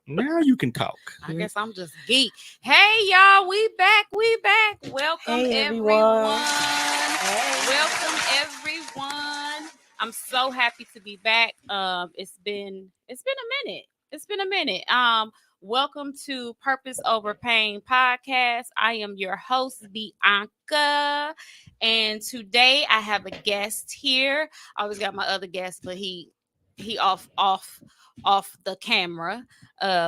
Now you can talk. I guess I'm just geek. Hey y'all, we back. Welcome Hey everyone. everyone. Hey. Welcome everyone. I'm so happy to be back. It's been a minute. It's been a minute. Welcome to Purpose Over Pain podcast. I am your host, Bianca, and today I have a guest here. I always got my other guest, but he off the camera.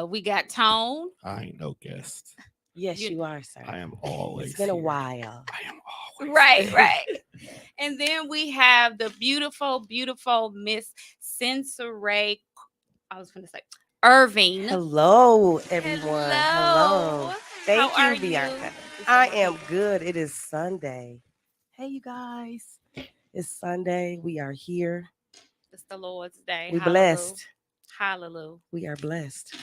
We got Tone. I ain't no guest. Yes, You, you are, sir. I am always It's been a here. while. I am always right, right. And then we have the beautiful Miss Sensoray. I was going to say Irving. Hello, everyone. Hello. Hello. How Thank are you, you? Bianca. I am good. It is Sunday. Hey, you guys. It's Sunday. We are here. It's the Lord's Day. We Hallelujah. blessed. Hallelujah. We are blessed.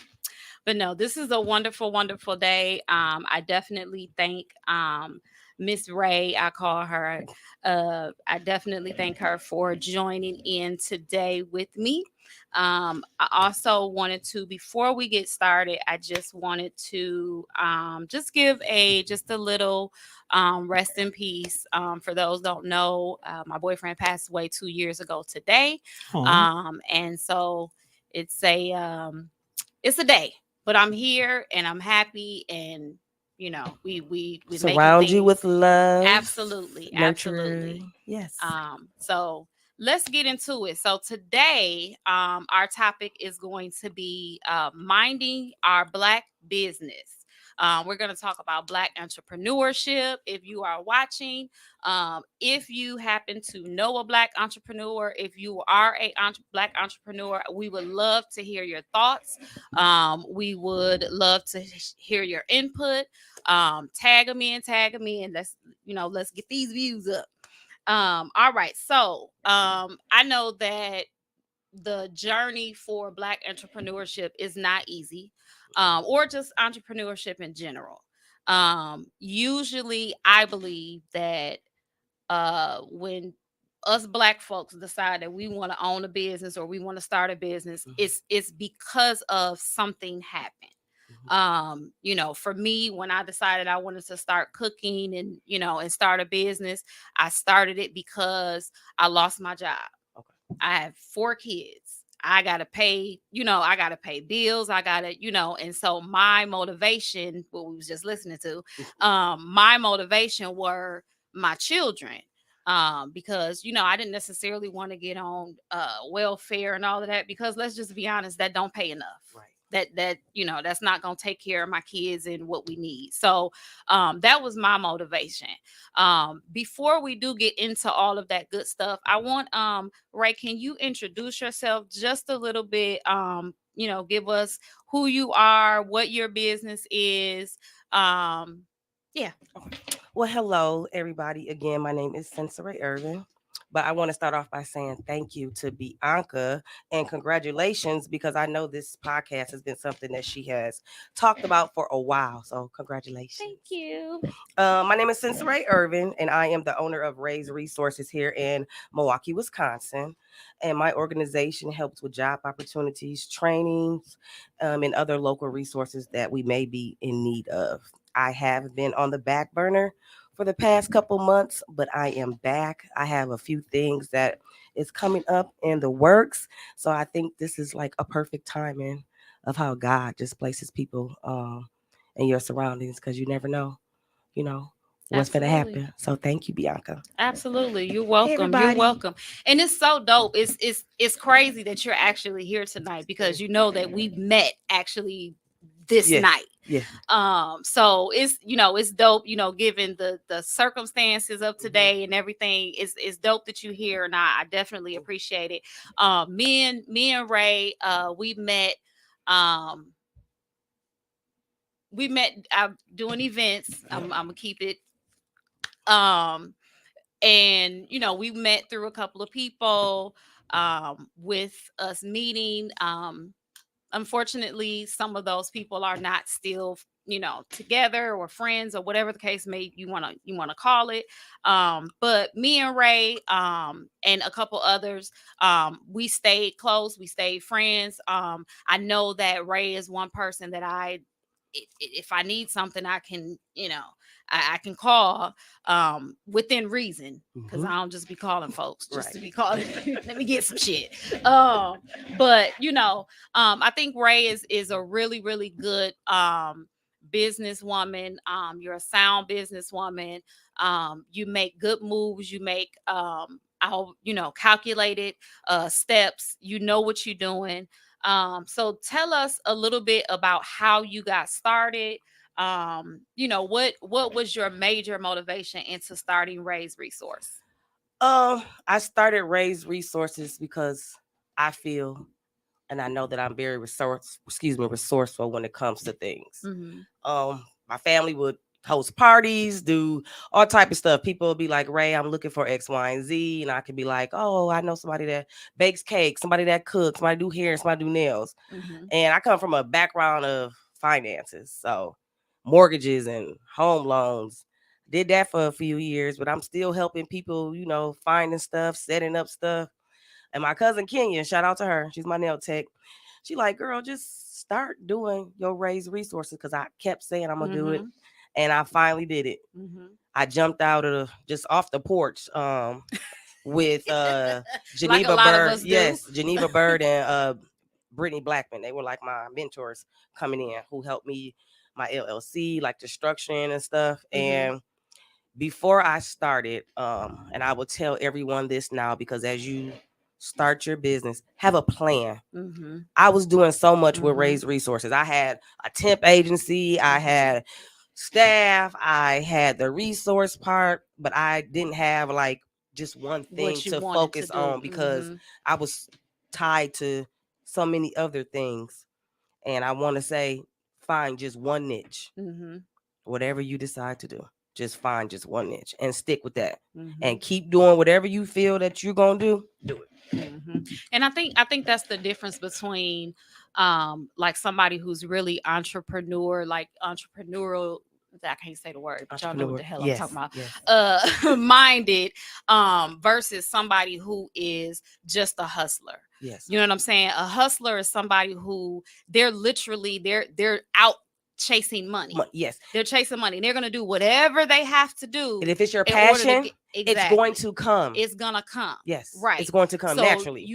But no, this is a wonderful day. I definitely thank Miss Ray, I call her. I definitely thank her for joining in today with me. I also wanted to, before we get started, I just wanted to just give just a little rest in peace. For those don't know, my boyfriend passed away 2 years ago today, Aw. and so it's a day, but I'm here and I'm happy, and we making Surround you things. with love, Absolutely, absolutely. nurturing. Yes. So let's get into it. So today, our topic is going to be minding our Black business. We're going to talk about Black entrepreneurship. If you are watching, if you happen to know a Black entrepreneur, if you are a Black entrepreneur, we would love to hear your thoughts. We would love to hear your input. Tag them in, and let's get these views up. All right. So I know that the journey for Black entrepreneurship is not easy, or just entrepreneurship in general. Usually, I believe that when us Black folks decide that we want to own a business or we want to start a business, it's because of something happened. For me, when I decided I wanted to start cooking and start a business, I started it because I lost my job. Okay. I have 4 kids. I gotta pay bills. And so my motivation, what we was just listening to, my motivation were my children. Because I didn't necessarily want to get on welfare and all of that, because let's just be honest, that don't pay enough. Right. That's not going to take care of my kids and what we need. So that was my motivation. Before we do get into all of that good stuff, I want Ray, can you introduce yourself just a little bit? Give us who you are, what your business is. Yeah. Okay. Well, hello, everybody. Again, my name is Sensoray Irvin. But I want to start off by saying thank you to Bianca and congratulations, because I know this podcast has been something that she has talked about for a while. So, congratulations. Thank you. My name is Sensoray Irvin, and I am the owner of Ray's Resources here in Milwaukee, Wisconsin. And my organization helps with job opportunities, trainings, and other local resources that we may be in need of. I have been on the back burner for the past couple months, but I am back. I have a few things that is coming up in the works. So I think this is like a perfect timing of how God just places people in your surroundings, because you never know, you know, what's going to Absolutely. happen. So thank you, Bianca. Absolutely. You're Hey, welcome. You're everybody. welcome. And it's so dope. It's crazy that you're actually here tonight, because you know that we met actually this Yes. night. Yes. So it's dope, given the circumstances of today and everything. It's dope that you're here, and I definitely appreciate it. Me and Ray, um we met doing events. I'm gonna keep it. um and we met through a couple of people, with us meeting. unfortunately, some of those people are not still, together or friends or whatever the case may you want to call it. But me and Ray, and a couple others, we stayed close, we stayed friends. I know that Ray is one person that if I need something, I can, I can call within reason, because I don't just be calling folks just to be calling. Let me get some shit. But I think Ray is a really, really good businesswoman. You're a sound businesswoman. You make good moves. You make calculated steps. You know what you're doing. So tell us a little bit about how you got started. What was your major motivation into starting Ray's Resource? I started Raise Resources because I feel and I know that I'm very resourceful when it comes to things. My family would host parties, do all type of stuff. People would be like, Ray, I'm looking for X, Y, and Z. And I could be like, oh, I know somebody that bakes cake, somebody that cooks, somebody do hair, somebody do nails. And I come from a background of finances. So mortgages and home loans. Did that for a few years, but I'm still helping people, finding stuff, setting up stuff. And my cousin Kenya, shout out to her. She's my nail tech. She like, girl, just start doing your Raise Resources, because I kept saying I'm gonna do it, and I finally did it. I jumped out of just off the porch with Geneva Bird, Geneva Bird and Brittany Blackman. They were like my mentors coming in, who helped me my LLC, like the structuring and stuff. And before I started, and I will tell everyone this now, because as you start your business, have a plan. I was doing so much with Raise Resources. I had a temp agency, I had staff, I had the resource part, but I didn't have like just one thing to focus on, because I was tied to so many other things. And I want to say, find just one niche. Whatever you decide to do, just find just one niche and stick with that, and keep doing whatever you feel that you're gonna do it. And I think that's the difference between like somebody who's really entrepreneurial. I can't say the word, but y'all know what the hell I'm talking about. Minded versus somebody who is just a hustler. Yes. You know what I'm saying? A hustler is somebody who they're out chasing money. Yes. They're chasing money. They're going to do whatever they have to do. And if it's your passion, it's going to come. It's going to come. Yes. Right. It's going to come naturally.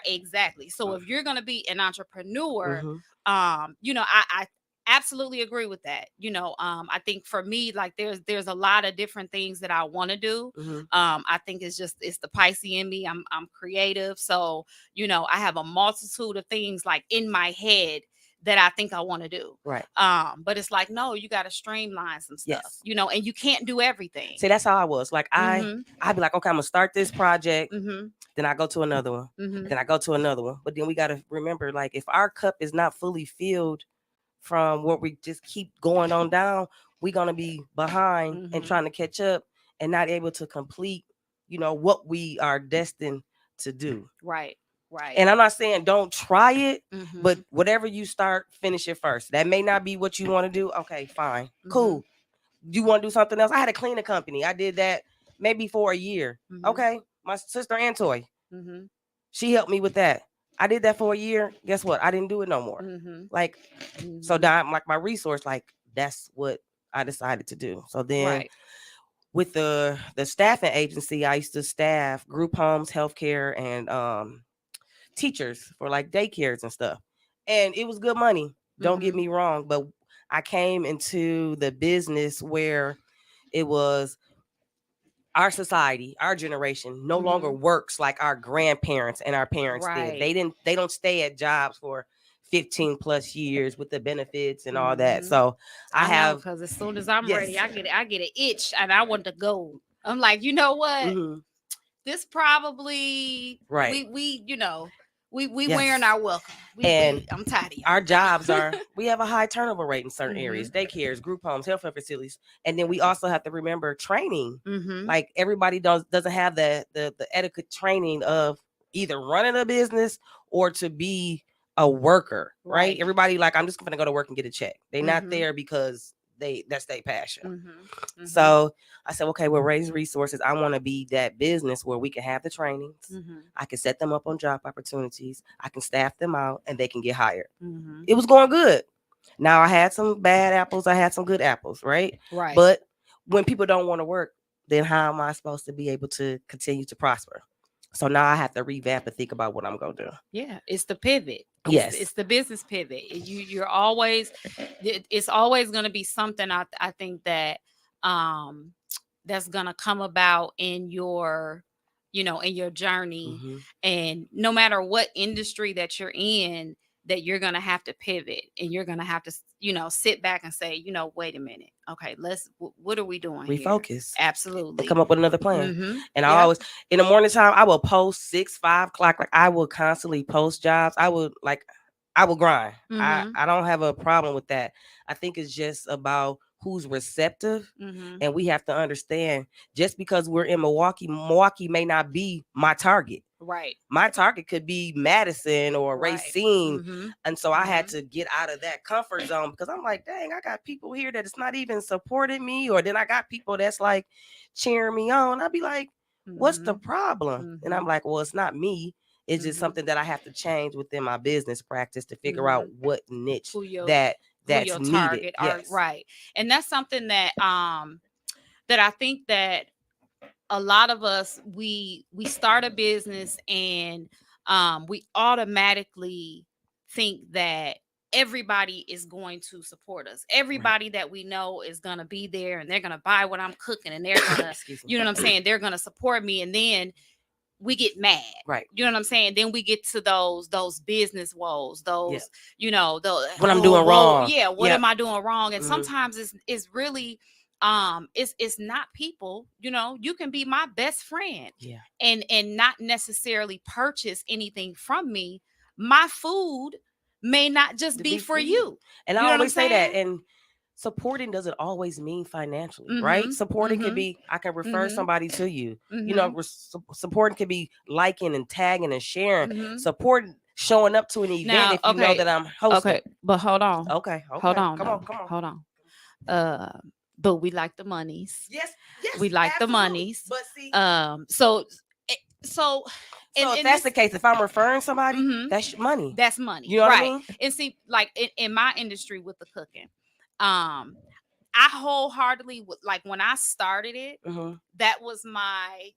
Exactly. So if you're going to be an entrepreneur, I absolutely agree with that. I think for me, like there's a lot of different things that I want to do. I think it's the Pisces in me. I'm creative. So, I have a multitude of things like in my head that I think I want to do. Right. But it's like, no, you got to streamline some stuff, and you can't do everything. See, that's how I was. Like I'd be like, okay, I'm gonna start this project. Then I go to another one. Then I go to another one. But then we got to remember, like, if our cup is not fully filled from what we just keep going on down, we're going to be behind and trying to catch up and not able to complete, what we are destined to do. Right. Right. And I'm not saying don't try it, but whatever you start, finish it first. That may not be what you want to do. Okay, fine. Cool. You want to do something else? I had a cleaning company. I did that maybe for a year. Okay. My sister Antoy, she helped me with that. I did that for a year. Guess what? I didn't do it no more. Like, so now I'm like my resource, like that's what I decided to do. So then with the staffing agency, I used to staff group homes, healthcare, and teachers for like daycares and stuff. And it was good money. Don't get me wrong. But I came into the business where it was our society, our generation no longer works like our grandparents and our parents did. They don't stay at jobs for 15 plus years with the benefits and all that. So I have, because as soon as I'm ready, I get an itch and I want to go. I'm like, you know what? This probably we wearing our welcome. I'm tired of you. Our jobs we have a high turnover rate in certain areas, daycares, group homes, health facilities. And then we also have to remember training. Like everybody doesn't have the adequate training of either running a business or to be a worker, right? Right. Everybody like, I'm just gonna go to work and get a check. They're not Mhm. there because that's their passion. Mhm. So I said, okay, well, Raise Resources, I want to be that business where we can have the trainings. Mhm. I can set them up on job opportunities. I can staff them out and they can get hired. Mhm. It was going good. Now I had some bad apples. I had some good apples, right? Right. But when people don't want to work, then how am I supposed to be able to continue to prosper? So now I have to revamp and think about what I'm going to do. Yeah, it's the pivot. Yes. It's the business pivot. You're always, it's always going to be something I think that that's going to come about in your, in your journey. Mm-hmm. And no matter what industry that you're in, that you're going to have to pivot, and you're going to have to, sit back and say, wait a minute. Okay, what are we doing here? Refocus. Absolutely. And come up with another plan. Mhm. And I Yep. always, in the morning time, I will post 6, 5 o'clock. Like I will constantly post jobs. I will grind. Mhm. I don't have a problem with that. I think it's just about who's receptive. Mhm. And we have to understand, just because we're in Milwaukee may not be my target. Right. My target could be Madison or Right. Racine. Mhm. And so I had to get out of that comfort zone, because I'm like, dang, I got people here that is not even supporting me. Or then I got people that's like cheering me on. I'd be like, what's the problem? And I'm like, well, it's not me. It's just something that I have to change within my business practice to figure out what niche who your that's target needed. are. Yes. Right. And that's something that that I think that a lot of us, we start a business, and we automatically think that everybody is going to support us. Everybody that we know is going to be there, and they're going to buy what I'm cooking, and they're going to, Excuse me. you know what I'm saying? They're going to support me. And then we get mad. Right. You know what I'm saying? Then we get to those business woes, those, what I'm doing wrong. Yeah, what am I doing wrong? And Mhm. sometimes it's really it's not people. You can be my best friend, and not necessarily purchase anything from me. My food may not just be for you. And You I know what I'm always say that. saying? And supporting doesn't always mean financially, Mhm. right? Supporting could Mhm. be, I can refer Mhm. somebody to you. Mhm. Supporting could be liking and tagging and sharing. Mhm. Supporting, showing up to an event Now, if you know okay, that I'm hosting. okay, but hold on. Okay. Hold on. Come though. on. Hold on. But we like the monies. Yes. We like absolutely. the monies. But see, So if that's the case, if I'm referring somebody, Mhm. that's money. That's money. You know right. what I mean? And see, like in my industry with the cooking, I wholeheartedly like when I started it, Mhm. that was my,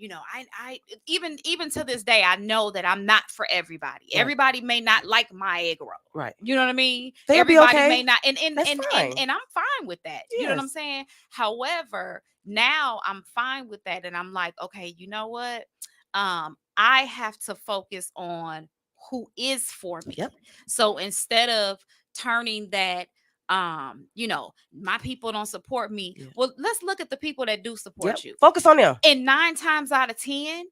I even to this day, I know that I'm not for everybody. Right. Everybody may not like my egg roll. Right. You know what I mean? They'll be Everybody okay. may not, and That's fine. and I'm fine with that. You know what I'm Yes. saying? However, now I'm fine with that, and I'm like, okay, you know what? I have to focus on who is for me. Yep. So instead of turning that, my people don't support me. Yeah. Well, let's look at the people that do support you. Focus on them. And 9 times out of 10,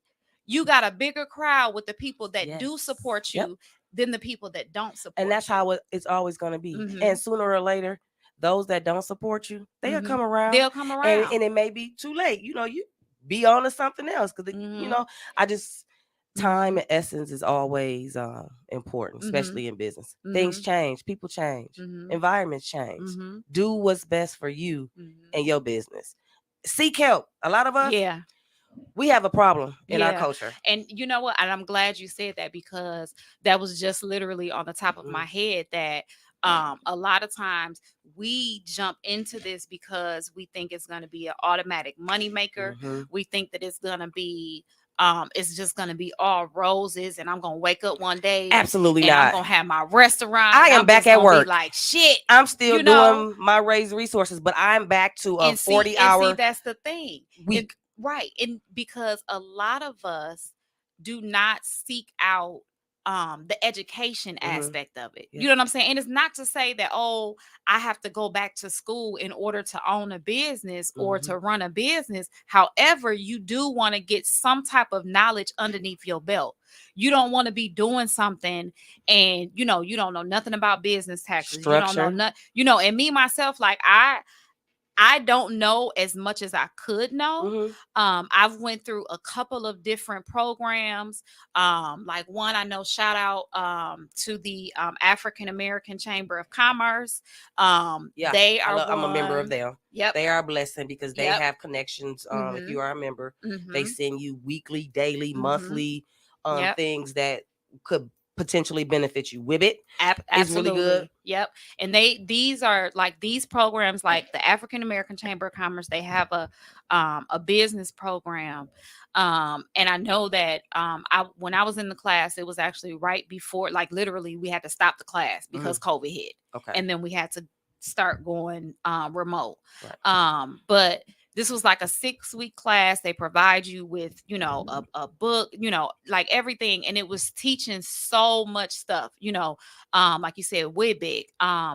you got a bigger crowd with the people that do Yes. support Yep. you than the people that don't support you. And that's how it's always going to be. Mhm. And sooner or later, those that don't support you, they'll Mhm. come around. They'll come around. And it may be too late. You be on to something else. Because, Mhm. I just, time Mhm. and essence is always important, especially in business. Things change. People change. Mhm. Environments change. Mhm. Do what's best for you Mhm. and your business. Seek help. A lot of us, Yeah. we have a problem in our Yeah. culture. And you know what? And I'm glad you said that, because that was just literally on the top of my head, that a lot of times we jump into this because we think it's going to be an automatic moneymaker. Mhm. We think that it's going to be it's just going to be all roses, and I'm going to wake up one day Absolutely and I'm not. going to have my restaurant. I and am I'm back just at gonna be work. like, shit. I'm still you know? doing my Raise Resources, but I'm back to a And 40-hour that's the thing. week. Right. And because a lot of us do not seek out the education aspect of it. Yeah. You know what I'm saying? And it's not to say that, oh, I have to go back to school in order to own a business or to run a business. However, you do want to get some type of knowledge underneath your belt. You don't want to be doing something and you don't know nothing about business taxes. Structure. You don't know and me myself, like I I don't know as much as I could know. Mhm. I've went through a couple of different programs. Like one I know, shout out to the African American Chamber of Commerce. Yeah, They are I'm a member of one. them. Yep. They are a blessing because they Yep. have connections. If Mhm. you are a member, they Mhm. send you weekly, daily, Mhm. monthly Yep. things that could potentially benefit you. With it, it's really good. Absolutely. Yep. And these are like these programs, like the African American Chamber of Commerce, they have a business program. And I know that I when I was in the class, it was actually right before, like literally we had to stop the class because COVID hit. Okay. And then we had to start going remote. Right. But this was like a 6-week class. They provide you with, a book, like everything. And it was teaching so much stuff, like you said, Wibig,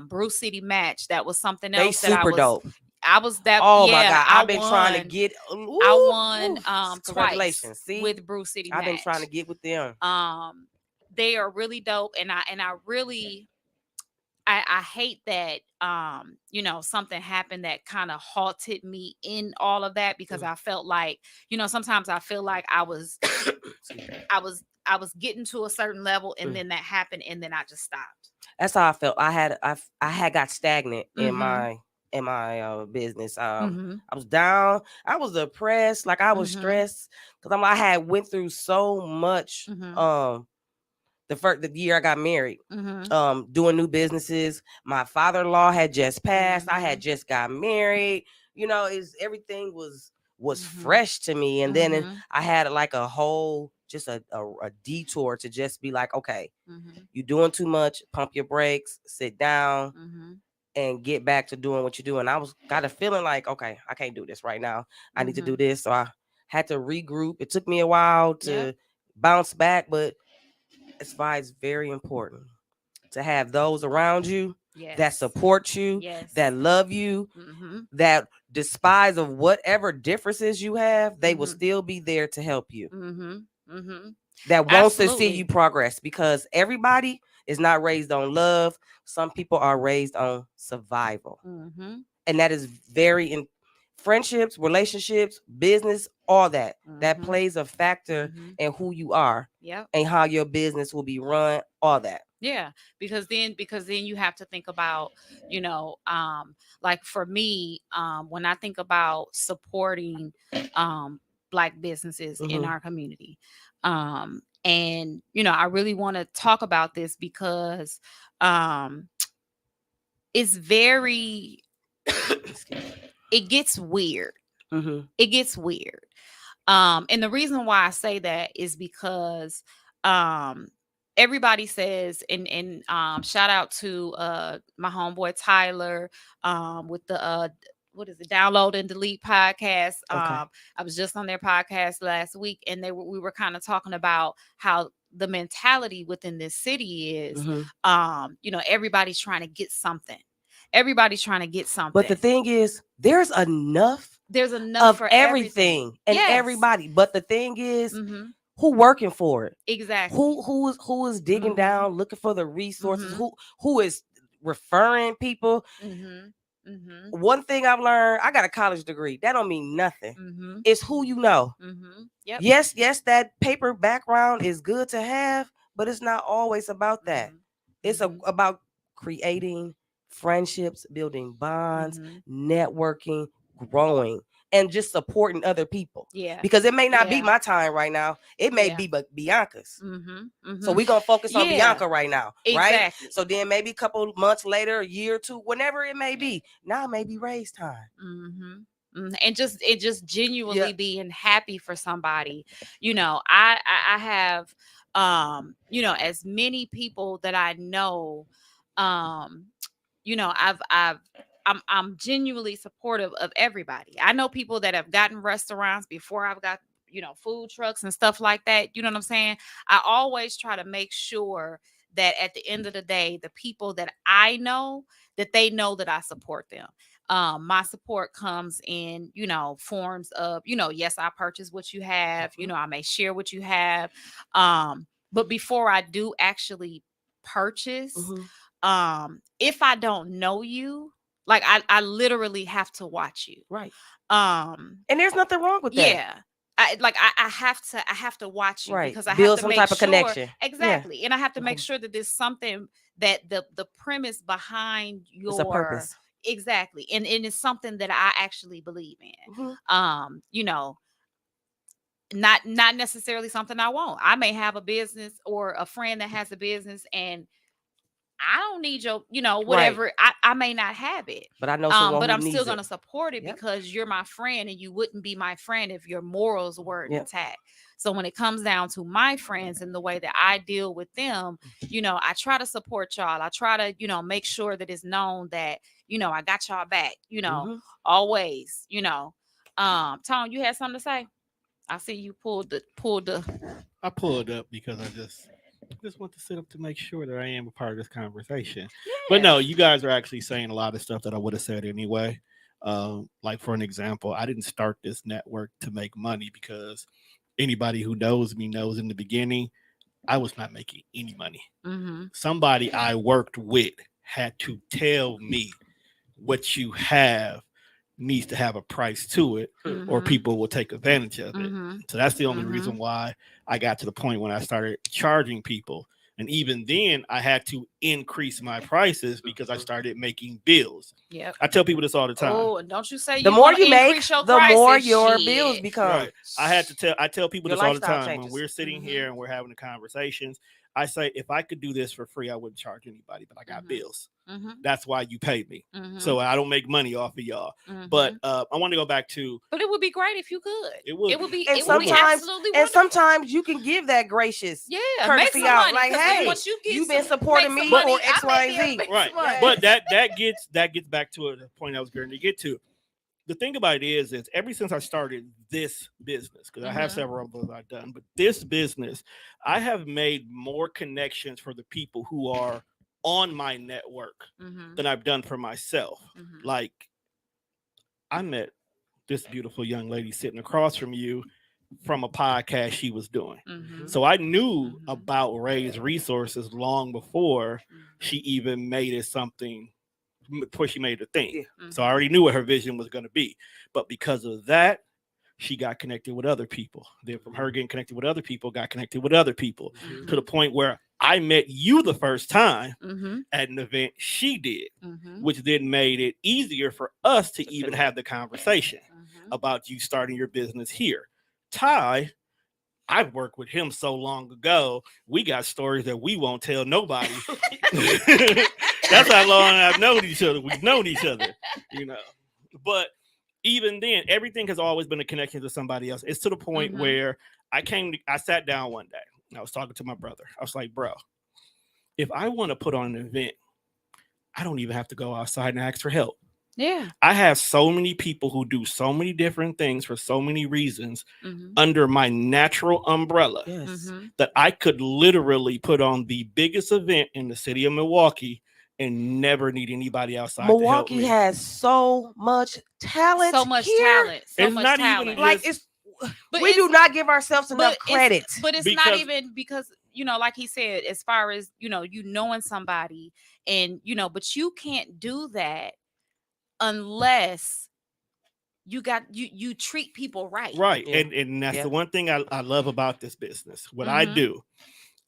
Brew City Match. That was something They else that super dope. I was that. Oh my Yeah, God. I've been trying to get I won twice congratulations. See, with Brew City Match. I've been trying to get with them. They are really dope. And I really, I hate that something happened that kind of halted me in all of that, because I felt like, sometimes I feel like I was I was getting to a certain level, and then that happened, and then I just stopped. That's how I felt. I had got stagnant in Mhm. my business. Mhm. I was down. I was depressed. Like I was Mhm. stressed because I had went through so much. Mhm. The year I got married, Mhm. doing new businesses. My father-in-law had just passed. I had Mhm. just got married. Everything was Mhm. fresh to me. And then Mhm. I had like a whole just a detour to just be like, okay, Mhm. you're doing too much. Pump your brakes, sit down, Mhm. and get back to doing what you do. And I was got a feeling like, okay, I can't do this right now. I need to do this. So I had to regroup. It took me a while to bounce back, but it's why it's very important to have those around you that Yes. support you, Yes. that love you, Mhm. that despise of whatever differences you have, they will Mhm. still be there to help you. Mhm. Mhm. That wants to see you Absolutely. progress, because everybody is not raised on love. Some people are raised on survival. Mhm. And that is very in friendships, relationships, business, all that. That Mhm. plays a factor Mhm. in who you are Yep. and how your business will be run, all that. Yeah, because then you have to think about, like for me, when I think about supporting Black businesses in Mhm. our community, and I really want to talk about this because um, it's very, it gets weird. Mhm. It gets weird. And the reason why I say that is because um everybody says, and shout out to my homeboy Tyler with the what is it, Download and Delete podcast. Okay. I was just on their podcast last week, and we were kind of talking about how the mentality within this city is Mhm. everybody's trying to get something. Everybody's trying to get But the something. thing is, there's enough There's enough of for everything. everything and Yes. everybody. But the thing is, Mm-hmm. who working for it? Exactly. Who is digging Mhm. down, looking for the resources? Mhm. Who is referring people? Mhm. Mhm. One thing I've learned, I got a college degree. That don't mean nothing. Mhm. It's who you know. Mhm. Yep. Yes, that paper background is good to have, but it's not always about that. Mhm. It's Mhm. about creating friendships, building bonds, Mhm. networking, growing, and just supporting other people. Yeah. Because it may not be Yeah. my time right now. It may Yeah. be Bianca's. Mhm. So Mhm. we're going to focus on Yeah. Bianca right now, right? Exactly. So then maybe a couple months later, a year or two, whenever it may be, now maybe raise time. Mhm. And just genuinely Yeah. being happy for somebody. I have as many people that I know, um I've I'm genuinely supportive of everybody. I know people that have gotten restaurants before I've got, food trucks and stuff like that. You know what I'm saying? I always try to make sure that at the end of the day, the people that I know, that they know that I support them. My support comes in, forms of, yes, I purchase what you have, I may share what you have. But before I do actually purchase, Mhm. if I don't know you, Like I literally have to watch you. Right. Um, And there's nothing wrong with that. yeah. I have to watch you Right. because I have Build to some make type of sure connection. Yeah. exactly, and I have to make Okay. sure that there's something that the premise behind It's a your purpose. exactly, and it's something that I actually believe in. Mhm. You know, not necessarily something I want. I may have a business or a friend that has a business, and I don't need your, Right. whatever. I may not have it. But I know someone But who I'm still needs it. gonna support it Yep. because you're my friend and you wouldn't be my friend if your morals weren't Yep. intact. So when it comes down to my friends and the way that I deal with them, I try to support y'all. I try to, make sure that it's known that, I got y'all back, Mhm. always, Tone, you had something to say? I see you pulled the I pulled up because I just want to sit up to make sure that I am a part of this conversation. But no, you guys are actually saying a lot of stuff that I would have said anyway. Like for an example, I didn't start this network to make money because anybody who knows me knows in the beginning I was not making any money. Mm-hmm. Somebody I worked with had to tell me what you have needs to have a price to it, or Mm-hmm. people will take advantage of it. Mm-hmm. So that's the only Mm-hmm. reason why I got to the point when I started charging people. And even then, I had to increase my prices because I started making bills. Yep. I tell people this all the time. Oh, and don't you say The you more want to you make, increase your the prices, more your shit. bills become. Right. I tell people Your this all the lifestyle time when changes. we're sitting Mhm. here and we're having the conversations. I say, if I could do this for free, I wouldn't charge anybody, but I got Mhm. bills. Mm-hmm. That's why you pay me. Mm-hmm. So I don't make money off of y'all. But I want to go back to But it would be great if you could. it would be. And It would be sometimes, absolutely and wonderful. sometimes you can give that gracious Yeah, make courtesy some out. money. Like, 'Cause then hey, once you get you've been some- supporting make me some for money, X, I Y, may and be able Z. to make right. some money. But that gets back to the point I was going to get to. The thing about it is ever since I started this business, because I have Mhm. several of those I've done, but this business, I have made more connections for the people who are on my network Mhm. than I've done for myself. Mhm. Like, I met this beautiful young lady sitting across from you from a podcast she was doing. Mhm. So I knew Mhm. about Ray's resources long before Mhm. she even made it something, before she made it a thing. Yeah. So I already knew what her vision was going to be. But because of that, she got connected with other people. Then from her getting connected with other people, got connected with other people Mhm. to the point where I met you the first time Mhm. at an event she did, Mhm. which then made it easier for us to even connect. have the conversation Mhm. about you starting your business here. Ty, I've worked with him so long ago. We got stories that we won't tell nobody. That's how long I've known each other. We've known each other, But even then, everything has always been a connection to somebody else. It's to the point Mhm. where I sat down one day and I was talking to my brother. I was like, bro, if I want to put on an event, I don't even have to go outside and ask for help. Yeah. I have so many people who do so many different things for so many reasons Mhm. under my natural umbrella Yes. Mhm. that I could literally put on the biggest event in the city of Milwaukee and never need anybody outside to help Milwaukee me. has so much talent. So much here. talent. So It's much not even talent. Like just- But we do not give ourselves enough but credit. But it's not Because- even because like he said, as far as you knowing somebody, and but you can't do that unless you treat people right. Right. Yeah. And that's Yeah. the one thing I love about this business. What I Mhm. do,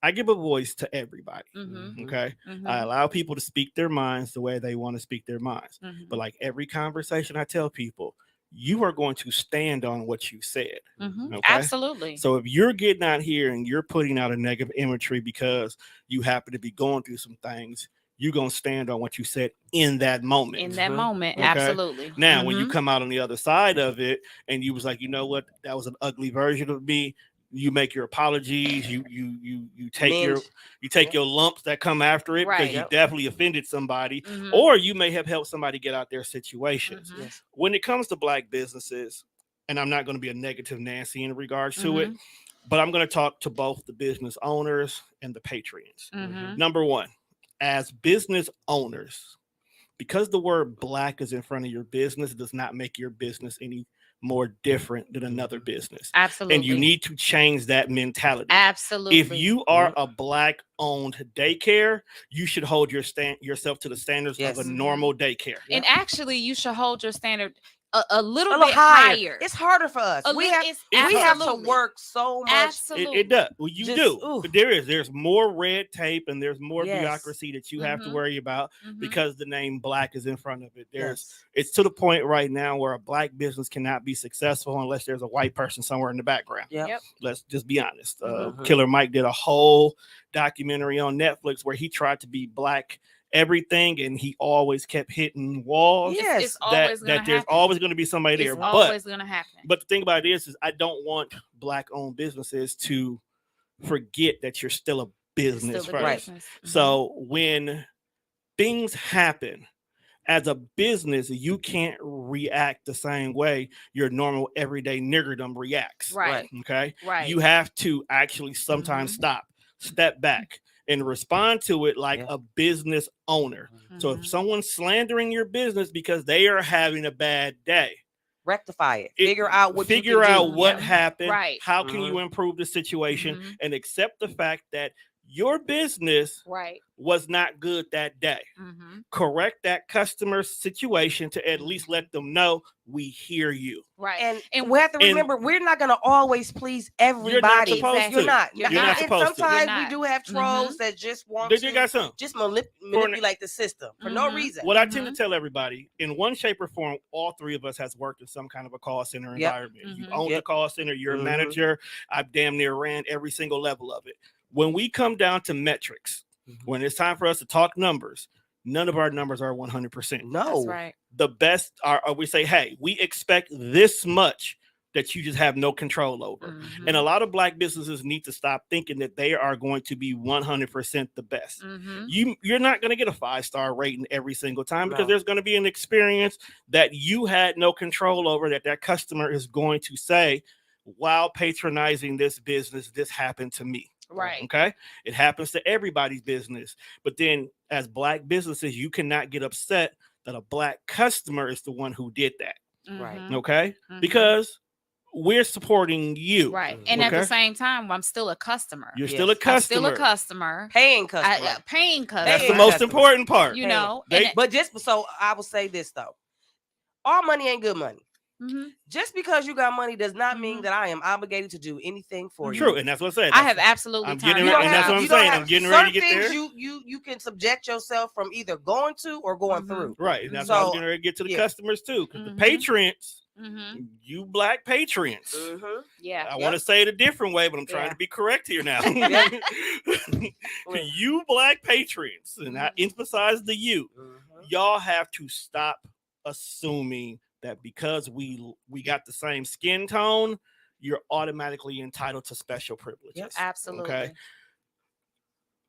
I give a voice to everybody. Mhm. Okay. Mhm. I allow people to speak their minds the way they want to speak their minds. Mhm. But like every conversation I tell people, you are going to stand on what you said. Mhm. Okay. Absolutely. So if you're getting out here and you're putting out a negative imagery because you happen to be going through some things, you're going to stand on what you said in that moment. In that Mhm. moment, Okay. absolutely. Now, when you Mhm. come out on the other side of it and you was like, you know what, that was an ugly version of me. You make your apologies. You take Minge. your lumps that come after it because Right. you Yep. definitely offended somebody, Mhm. or you may have helped somebody get out their situations. Mhm. Yes. When it comes to Black businesses, and I'm not going to be a negative Nancy in regards to it, Mhm. but I'm going to talk to both the business owners and the patrons. Mhm. Number one, as business owners, because the word black is in front of your business does not make your business any more different than another business. Absolutely. And you need to change that mentality. Absolutely. If you are a black owned daycare, you should hold yourself to the standards Yes. of a normal daycare. And actually, you should hold your standard a little A bit little higher. higher. It's harder for us. We have to absolutely. work so much. Absolutely. It does. Well, you Just, do. ooh. But there's more red tape and there's more Yes. bureaucracy that you have to worry about because the name black is in front of it. Yes. It's to the point right now where a black business cannot be successful unless there's a white person somewhere in the background. Yep. Let's just be honest. Killer Mike did a whole documentary on Netflix where he tried to be black everything and he always kept hitting walls. Yes. It's always that there's always going to be somebody there. It's always going to happen. But the thing about it is I don't want black owned businesses to forget that you're still a business Still a first. business. So when things happen as a business, you can't react the same way your normal everyday niggerdom reacts. Right. Okay. Right. You have to actually sometimes step back and respond to it like a business owner. So if someone's slandering your business because they are having a bad day, rectify it. Figure out what happened. Right. How can you improve the situation and accept the fact that your business was not good that day. Correct that customer situation to at least let them know we hear you. Right. And we have to remember we're not going to always please everybody. You're not supposed to. Sometimes we do have trolls that just want to just manipulate the system for no reason. What I tend to tell everybody, in one shape or form, all three of us has worked in some kind of a call center environment. You own the call center, you're a manager. I've damn near ran every single level of it. When we come down to metrics, when it's time for us to talk numbers, none of our numbers are 100%. No. That's right. The best are we say, hey, we expect this much that you just have no control over. And a lot of black businesses need to stop thinking that they are going to be 100% the best. You're not going to get a 5-star rating every single time because there's going to be an experience that you had no control over that customer is going to say, while patronizing this business, this happened to me. Right. Okay. It happens to everybody's business. But then as black businesses, you cannot get upset that a black customer is the one who did that. Right. Okay. Because we're supporting you. Right. And at the same time, I'm still a customer. You're still a customer. I'm still a customer. Paying customer. Paying customer. That's the most important part. You know. But just so I will say this though. All money ain't good money. Just because you got money does not mean that I am obligated to do anything for you. True, and that's what I said. I have absolutely. I'm getting ready, and that's what I'm saying. I'm getting ready to get there. You can subject yourself from either going to or going through. Right, and that's why I'm getting ready to get to the customers too, because the patrons, you black patrons. Yeah, I want to say it a different way, but I'm trying to be correct here now. You black patrons, and I emphasize the you. Y'all have to stop assuming that because we got the same skin tone, you're automatically entitled to special privileges. Yep, absolutely. Okay.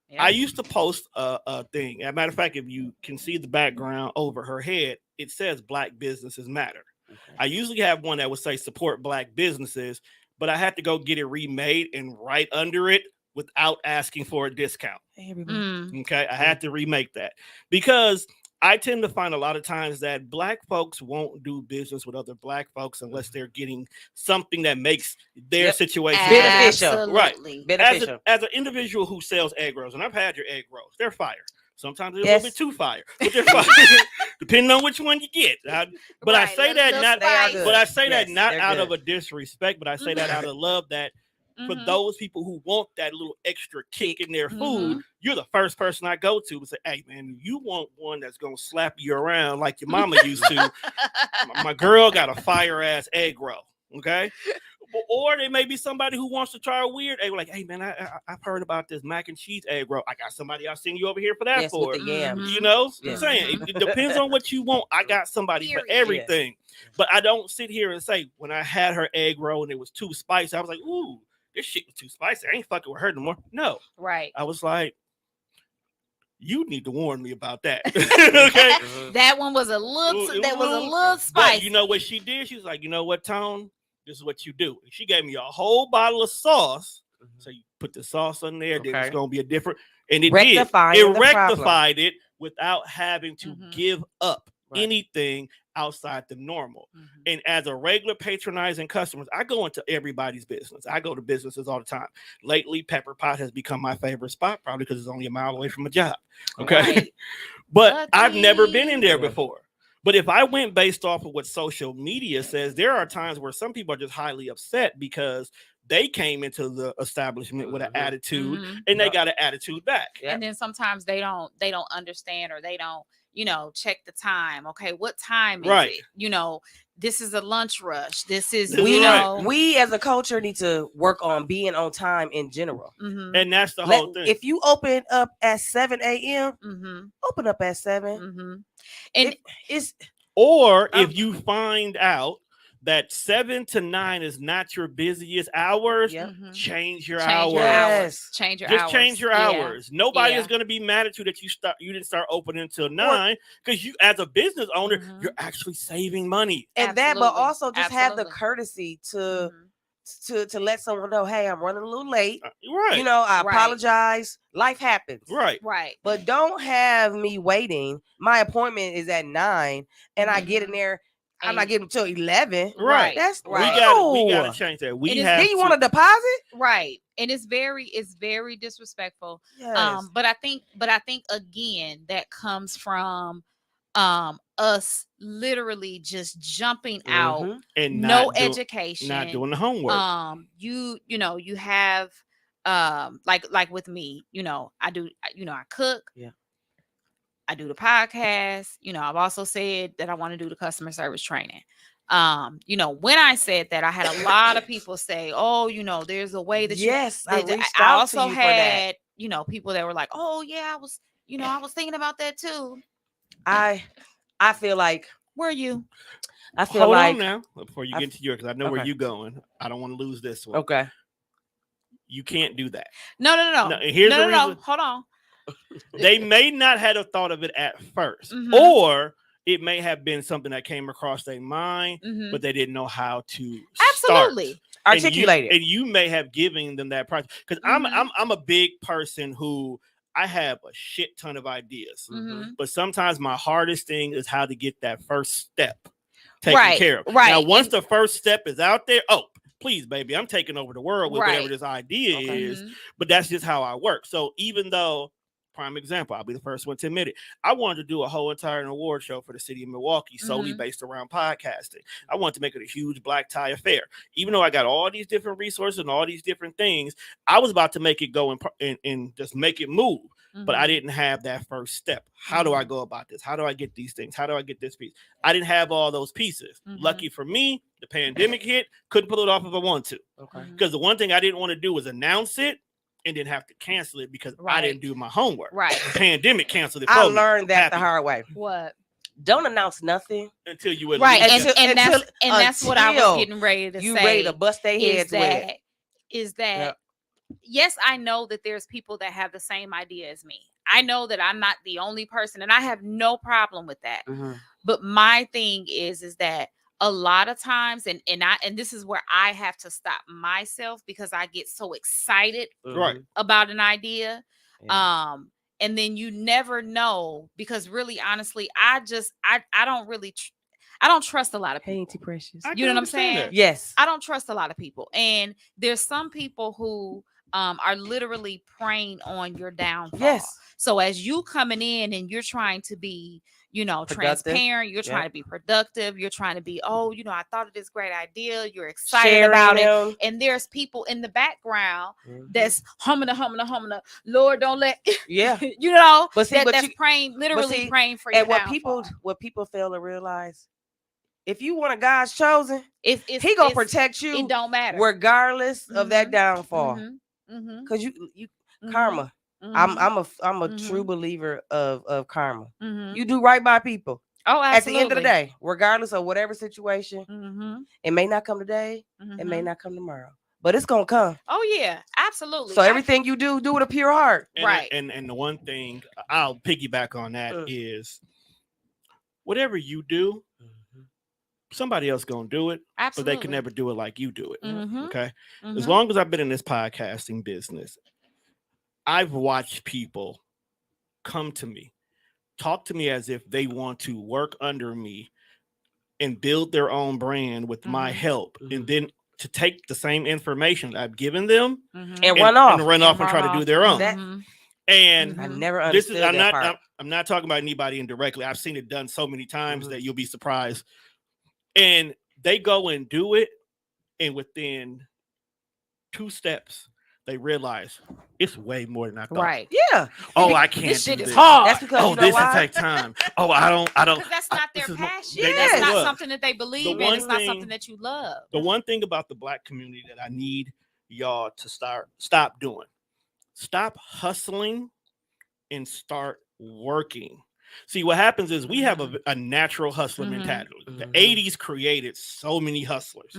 Yep. I used to post a thing. As a matter of fact, if you can see the background over her head, it says Black Businesses Matter. I usually have one that would say support black businesses, but I had to go get it remade and write under it without asking for a discount. Okay. I had to remake that because I tend to find a lot of times that black folks won't do business with other black folks unless they're getting something that makes their situation beneficial. Right. Beneficial. As an individual who sells egg rolls, and I've had your egg rolls, they're fire. Sometimes they're a little bit too fire, but they're fire, depending on which one you get. But I say that not out of a disrespect, but I say that out of love that for those people who want that little extra kick in their food, you're the first person I go to and say, hey, man, you want one that's going to slap you around like your mama used to. My girl got a fire-ass egg roll, okay? Or there may be somebody who wants to try a weird egg, like, hey, man, I've heard about this mac and cheese egg roll. I got somebody I'll send you over here for that for. With the yams. You know what I'm saying? It depends on what you want. I got somebody for everything. But I don't sit here and say, when I had her egg roll and it was too spicy, I was like, ooh, this shit was too spicy. I ain't fucking with her no more. No. Right. I was like, you need to warn me about that. Okay. That one was a little spicy. But you know what she did? She was like, you know what, Tone? This is what you do. And she gave me a whole bottle of sauce. So you put the sauce on there, then it's gonna be a different, and it rectified it without having to Mhm. give up Right. anything outside the normal. Mhm. And as a regular patronizing customer, I go into everybody's business. I go to businesses all the time. Lately, Pepper Pot has become my favorite spot, probably because it's only a mile away from a job. Okay. Right. But I've never been in there Yeah. before. But if I went based off of what social media says, there are times where some people are just highly upset because they came into the establishment with an Mhm. attitude Mhm. and they Yep. got an attitude back. Yep. And then sometimes they don't understand, or they don't, check the time. Okay, what time is Right. it? This is a lunch rush. This is This is We right. we as a culture need to work on being on time in general. Mhm. And that's the whole thing. If you open up at 7 a.m., Mhm. open up at 7. Mhm. And It's Or I'm- if you find out that 7 to 9 is not your busiest hours, Yep. Mhm. change your change hours. your Yes. hours. Change your Just hours. change your Yeah. hours. Nobody Yeah. is going to be mad at you that you didn't start opening until 9, because you, as a business owner, Mhm. you're actually saving money. and that, but Absolutely. also just have the Absolutely. courtesy to Mhm. to let someone know, hey, I'm running a little late. Right. I Right. apologize. Life happens. Right. Right. But don't have me waiting. My appointment is at 9, and I get in Mhm. there. I'm And- not getting until 11. Right. That's Right. We got to no. change that. We And it's- have Then you to, want a deposit? Right. And it's very disrespectful. Yes. But I think again that comes from us literally just jumping out, Mhm. and no not doing, education. not doing the homework. You have like with me, I do, I cook. Yeah. I do the podcast. I've also said that I want to do the customer service training. When I said that, I had a lot of people say, "Oh, there's a way that Yes, I that reached I out also to you for that. had, people that were like, "Oh, yeah, I was thinking about that too." I feel like Were you? I feel Hold like on now before you I get into yours, because I know where okay. you're going. I don't want to lose this one. Okay. You can't do that. No. No, here's the reason. Hold on. They may not have thought of it at 1st, Mhm. or it may have been something that came across their mind, Mhm. but they didn't know how to Absolutely. start. Articulate it. And you may have given them that price, because Mhm. I'm a big person who I have a shit ton of ideas, Mhm. but sometimes my hardest thing is how to get that first step taken Right, care of. right. Now, once And- the first step is out there, oh, please, baby, I'm taking over the world with whatever Right. this idea Okay. is. Mhm. But that's just how I work. So even though, prime example, I'll be the first one to admit it, I wanted to do a whole entire award show for the city of Milwaukee solely Mhm. based around podcasting. I wanted to make it a huge black tie affair. Even though I got all these different resources and all these different things, I was about to make it go and just make it move. But I Mhm. didn't have that first step. How do I go about this? How do I get these things? How do I get this piece? I didn't have all those pieces. Mhm. Lucky for me, the pandemic hit, couldn't pull it off if I wanted to. Okay. Mhm. Because the one thing I didn't want to do was announce it and then have to cancel it because I Right. didn't do my homework. Right. The pandemic canceled it for I me. learned that the Happy. hard way. What? Don't announce nothing. Until you at Right. least- And that's what I was until getting ready to You say. ready to bust their heads with it. Is that Yep. yes, I know that there's people that have the same idea as me. I know that I'm not the only person, and I have no problem with that. Mhm. But my thing is that a lot of times, and this is where I have to stop myself because I get so excited Right. about an idea. Yeah. And then you never know, because really, honestly, I don't really I don't trust a lot of Hey, people. Auntie Precious. I You can know what I'm understand saying? that. Yes. I don't trust a lot of people. And there's some people who are literally preying on your downfall. Yes. So as you coming in and you're trying to be, Productive. transparent, you're Yeah. trying to be productive, you're trying to be, I thought of this great idea, you're excited Sharing about it. them. And there's people in the background Mhm. that's humming, Lord, don't let Yeah. But see, that's praying, literally praying for your And downfall. what people fail to realize, if you one of God's chosen, It's He gonna protect you. It don't matter. regardless of that Mhm. downfall. Mhm. Because you Mhm. karma. Mhm. I'm a true Mhm. believer of karma. Mhm. You do right by people. Oh, absolutely. At the end of the day, regardless of whatever situation, Mhm. it may not come today, it may Mhm. not come tomorrow, but it's gonna come. Oh yeah, absolutely. So everything you do with a pure heart. And, Right. And the one thing I'll piggyback on that Mm. is whatever you do, somebody else gonna do it, Absolutely. but they can never do it like you do it. Mhm. Okay. Mhm. As long as I've been in this podcasting business, I've watched people come to me talk to me as if they want to work under me and build their own brand with my help, and then to take the same information I've given them And run off. and run off and try to do their own. That And I never this understood is I'm that not part. I'm not talking about anybody indirectly. I've seen it done so many times that you'll be surprised. And they go and do it, and within 2 steps, they realize it's way more than I thought. Right. Yeah. Oh, I can't. This do shit is this. hard. That's because Oh, you know this will why? take time. Oh, I don't. Because that's not their this is passion. they That's never not was. something that they believe in. one It's not thing- something that you love. The one thing about the Black community that I need y'all to stop doing, stop hustling and start working. See, what happens is we have a natural hustler mentality. The 80s created so many hustlers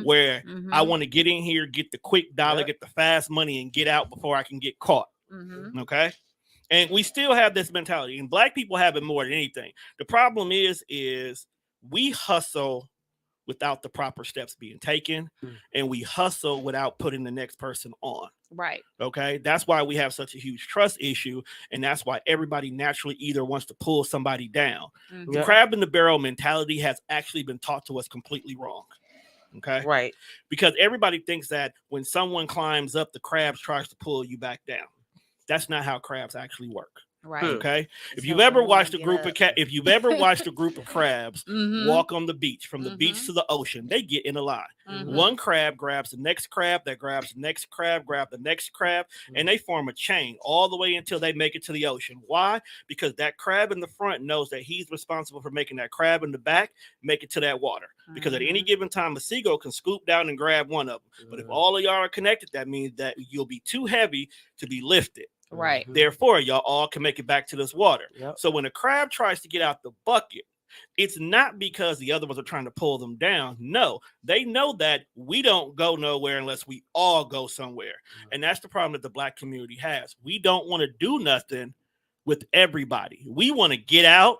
where I want to get in here, get the quick dollar, get the fast money, and get out before I can get caught. Okay? And we still have this mentality, and Black people have it more than anything. The problem is we hustle without the proper steps being taken, and we hustle without putting the next person on. Right. Okay, that's why we have such a huge trust issue, and that's why everybody naturally either wants to pull somebody down. The crab in the barrel mentality has actually been taught to us completely wrong. Okay, Right. because everybody thinks that when someone climbs up, the crab tries to pull you back down. That's not how crabs actually work. Right. Okay, if It's you've helping ever them watched a get group up. of if you've ever watched a group of crabs walk on the beach, from the beach to the ocean, they get in a line. One crab grabs the next crab, that grabs the next crab, grab the next crab, and they form a chain all the way until they make it to the ocean. Why? Because that crab in the front knows that he's responsible for making that crab in the back make it to that water. Because at any given time, a seagull can scoop down and grab one of them. But if all of y'all are connected, that means that you'll be too heavy to be lifted. Right. Therefore, y'all all can make it back to this water. Yep. So when a crab tries to get out the bucket, it's not because the other ones are trying to pull them down. No, they know that we don't go nowhere unless we all go somewhere. And that's the problem that the Black community has. We don't want to do nothing with everybody. We want to get out,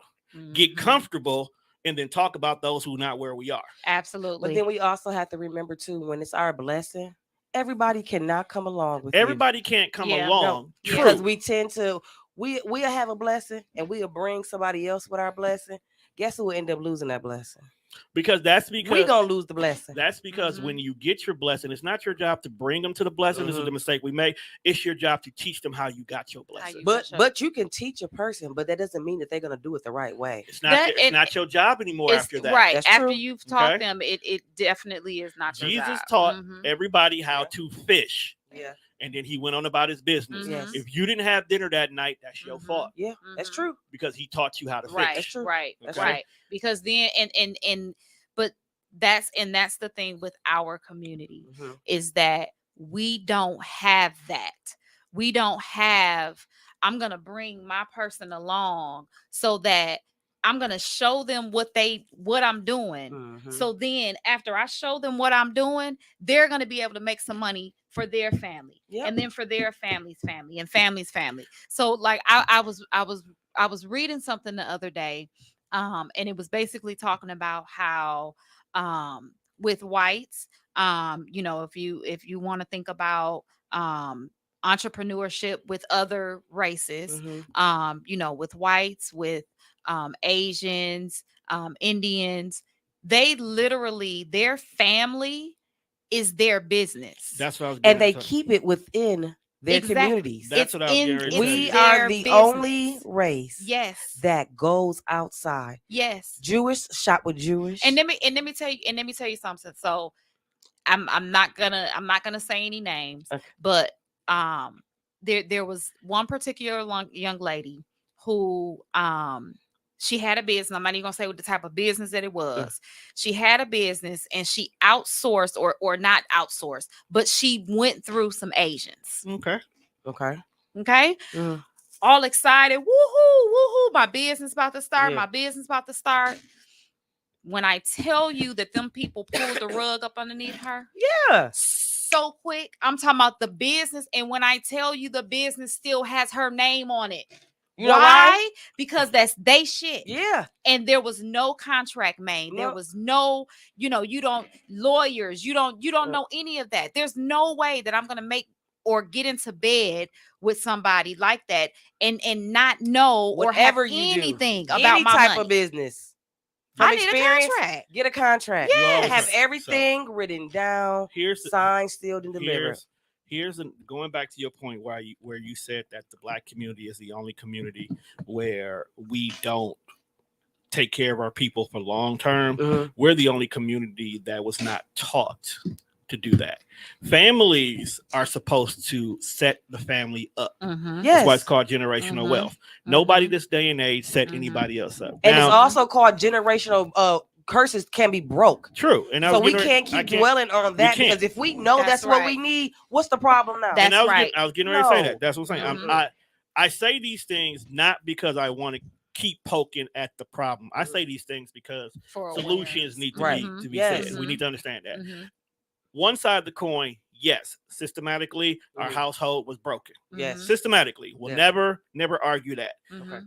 get comfortable, and then talk about those who are not where we are. Absolutely. But then we also have to remember too, when it's our blessing, everybody cannot come along with Everybody can't come Yeah. along. you. True. Because we tend to we'll have a blessing and we'll bring somebody else with our blessing. Guess who will end up losing that blessing? Because We gonna lose the blessing. That's because when you get your blessing, it's not your job to bring them to the blessing. This is the mistake we make. It's your job to teach them how you got your blessing. But you can teach a person, but that doesn't mean that they're gonna do it the right way. It's not your job anymore after that. Right. That's After true. you've taught Okay. them, it definitely is not your Jesus job. taught everybody how to fish. Yeah. And then he went on about his business. Yes. If you didn't have dinner that night, that's your fault. Yeah, that's true. Because he taught you how to Right. fish. true. Right. That's Right. Because then but that's the thing with our community is that we don't have that. We don't have, I'm going to bring my person along so that I'm going to show them what I'm doing. So then after I show them what I'm doing, they're going to be able to make some money for their family and then for their family's family and family's family. So like I was reading something the other day, and it was basically talking about how with whites, if you want to think about entrepreneurship with other races, with whites, with Asians, Indians, they literally, their family is their business. That's what I was And they getting at. keep it within their communities. That's what I was getting ready to We say. are the only race Yes. that goes outside. Yes. Jewish shop with Jewish. And let me tell you something. So I'm not gonna say any names, Okay. but there was one particular young lady who she had a business. I'm not even gonna say what the type of business that it was. She had a business and she outsourced or not outsourced, but she went through some Asians. Okay. Okay. All excited. Woohoo, woohoo. My business about to start. Yeah. My business about to start. When I tell you that them people pulled the rug up underneath her. Yeah. So quick. I'm talking about the business. And when I tell you the business still has her name on it. You know why? Because that's they shit. Yeah. And there was no contract made. There was no, you don't lawyers. You don't know any of that. There's no way that I'm gonna make or get into bed with somebody like that and not know Whatever or have you anything do, about any my type money. of business. I From need a experience, contract. get a contract. Yes. Have Okay, everything written down, here's the, signed, sealed, and delivered. going back to your point where you said that the black community is the only community where we don't take care of our people for long term. Mhm. We're the only community that was not taught to do that. Families are supposed to set the family up. Mm-hmm. Yes. That's why it's called generational Mhm. wealth. Nobody Mhm. this day and age set Mhm. anybody else up. And it's Now, also called generational curses can be broke. true. And I So was we getting can't I keep dwelling on that can't. because if we know That's that's what we right. need, what's the problem now? That's and right. I was getting ready to say No. that. That's what I'm saying. Mhm. I say these things not because I want to keep poking at the problem. I say these things because For solutions awareness. need to Right. be to be Yes. said. We need to understand that. Mhm. One side of the coin, yes, systematically, our Mhm. household was broken. Yes. Systematically, we'll Yeah. never argue that. Mhm. Okay.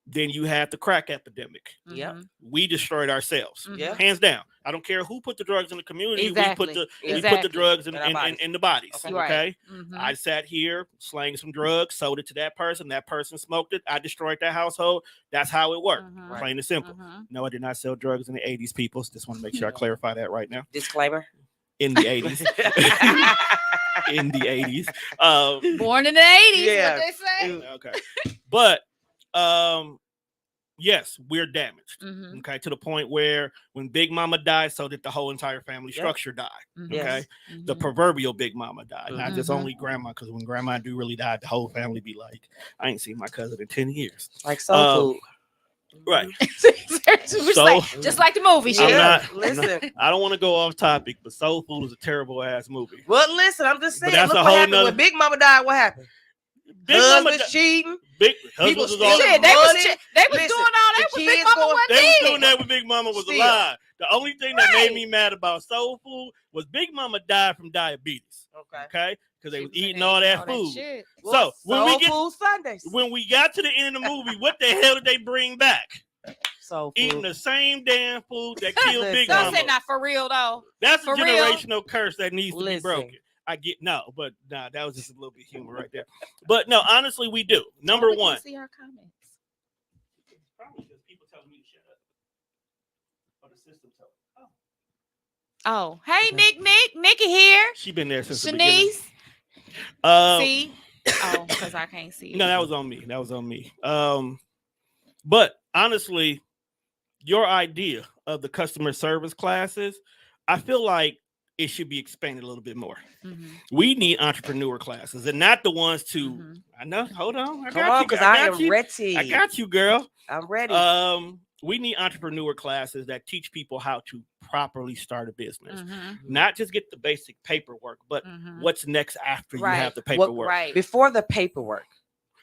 Then you had the crack epidemic. Yep. Mhm. We destroyed ourselves, Mhm. Yeah. hands down. I don't care who put the drugs in the community. Exactly. We put Exactly. the drugs in, In our bodies. in the bodies. Okay. Right. Okay. Mhm. I sat here, slang some drugs, sold it to that person. That person smoked it. I destroyed that household. That's how it worked. Mhm. Right. Plain and simple. Mhm. No, I did not sell drugs in the 80s, people. Just want to make sure I clarify that right now. Disclaimer. In the 80s. In the 80s. Born in the 80s, Yeah. what they say. Okay. But yes, we're damaged. Mhm. Okay, to the point where when Big Mama died, so did the whole entire family Yep. structure die. Mhm. Yes. Okay, the Mhm. proverbial Big Mama died, not just Mhm. only grandma. Because when grandma do really died, the whole family be like, "I ain't seen my cousin in 10 years." Like soul food. Right. So, just like the movie. Yeah. shit. Listen. I don't want to go off topic, but Soul Food is a terrible ass movie. Well, listen, I'm just But saying. that's Look a what whole happened nother- when Big Mama died. What happened? Big Mama Husbands cheating. Big People husbands was all, stealing Shit, they was money. they was Listen, doing all the that with Big kids Mama going- wasn't they was dead. doing that when Big Mama was Still. alive. The only thing that made Right. me mad about Soul Food was Big Mama died from diabetes. Okay. Okay, because they She was was eating all that eating food. shit. So when we Soul Food Sundays. when we got to the end of the movie, what the hell did they bring back? Soul Eating Food. the same damn food that killed Big Listen. Don't say Mama. not for real though. That's a for real. generational curse that needs to be Listen. broken. I get no, but nah, that was just a little bit humor right there. But no, honestly, we do. Number We can't one. see our comments. Probably because people telling me to shut up. Or the system told me. Oh, hey Nikki here. She been there since the beginning. Shanice, see? Oh, because I can't see. No, that was on me. That was on me. But honestly, your idea of the customer service classes, I feel like it should be expanded a little bit more. Mhm. We need entrepreneur classes and not the ones to. Mhm. I know. Hold on. Come on, because I am ready. I got you, girl. I'm ready. We need entrepreneur classes that teach people how to properly start a business. Mhm. Not just get the basic paperwork, but Mhm. what's next after you Right. have the What- paperwork. Right. Before the paperwork.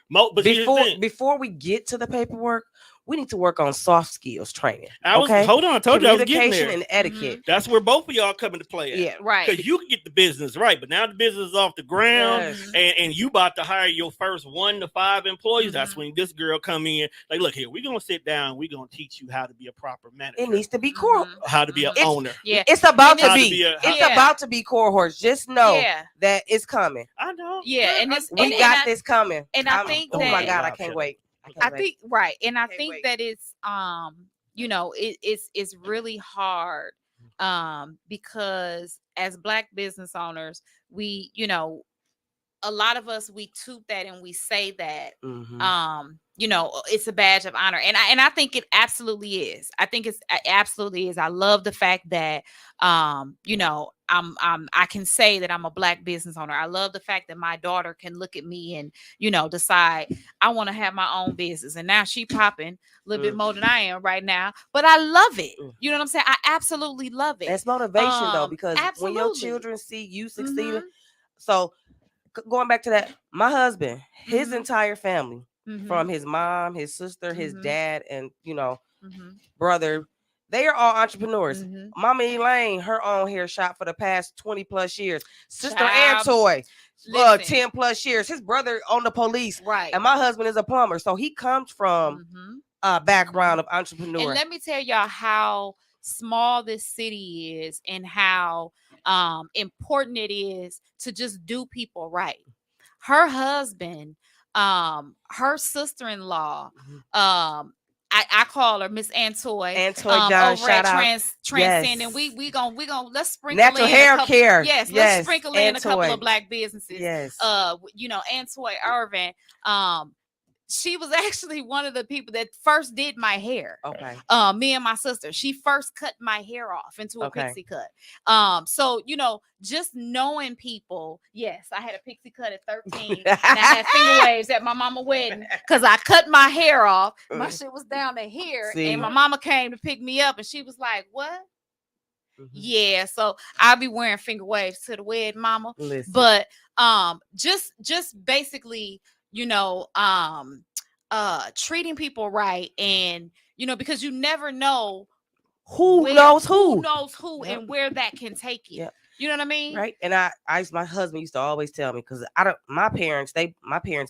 But here's the thing. Before we get to the paperwork, we need to work on soft skills training. Hold on, I told you I was getting Communication there. and etiquette. That's where both of y'all come into play at. Yeah. Right. Because you can get the business right, but now the business is off the ground, Yes. and you about to hire your first 1 to 5 employees. That's Mhm. when this girl come in. Like, look here, we're gonna sit down. We're gonna teach you how to be a proper manager, It needs to be core. Mhm. how to be an It's- owner. Yeah. It's about And to it's- be. How to be a- It's Yeah. about to be core horse. Just know Yeah. that it's coming. I know. Yeah, and it's We and got I- this coming. and I think oh my that- God, I Wow, can't shut wait. I think right, and I Can't think wait. that it's it's really hard because as Black business owners, we a lot of us, we toot that and we say that Mhm. it's a badge of honor, and I think it absolutely is. I think it absolutely is. I love the fact that I can say that I'm a Black business owner. I love the fact that my daughter can look at me and decide I want to have my own business, and now she popping a little bit more than I am right now, but I love it. You know what I'm saying? I absolutely love it. That's motivation though, because when your absolutely. children see you succeeding, Mhm. so going back to that, my husband, his Mhm. entire family, Mhm. from his mom, his sister, his Mhm. dad, and Mhm. brother, they are all entrepreneurs. Mhm. Mama Elaine, her own hair shop for the past 20 plus years. Sister Child, Antoy, listen. 10 plus years. His brother on the police, Right. and my husband is a plumber, so he comes from Mhm. a background of entrepreneur. And let me tell y'all how small this city is and how important it is to just do people right. Her husband, her sister-in-law, I call her Miss Antoy. Antoy John, Over at shout out. Transcending. Yes. We gonna let's sprinkle Natural in a hair couple. care. Yes, let's Yes. sprinkle in a couple Antoy. of black businesses. Yes. Antoy Irvin. She was actually one of the people that first did my hair. Okay. Me and my sister. She first cut my hair off into a Okay. pixie cut. So just knowing people. Yes, I had a pixie cut at 13, and I had finger waves at my mama wedding because I cut my hair off. My shit was down to here, See? and my mama came to pick me up, and she was like, "What?" Mhm. Yeah, so I'll be wearing finger waves to the wedding, mama. Listen. But just basically, treating people right, and because you never know who knows who? Yep. And where that can take you. Yep. You know what I mean? Right. And my husband used to always tell me, because my parents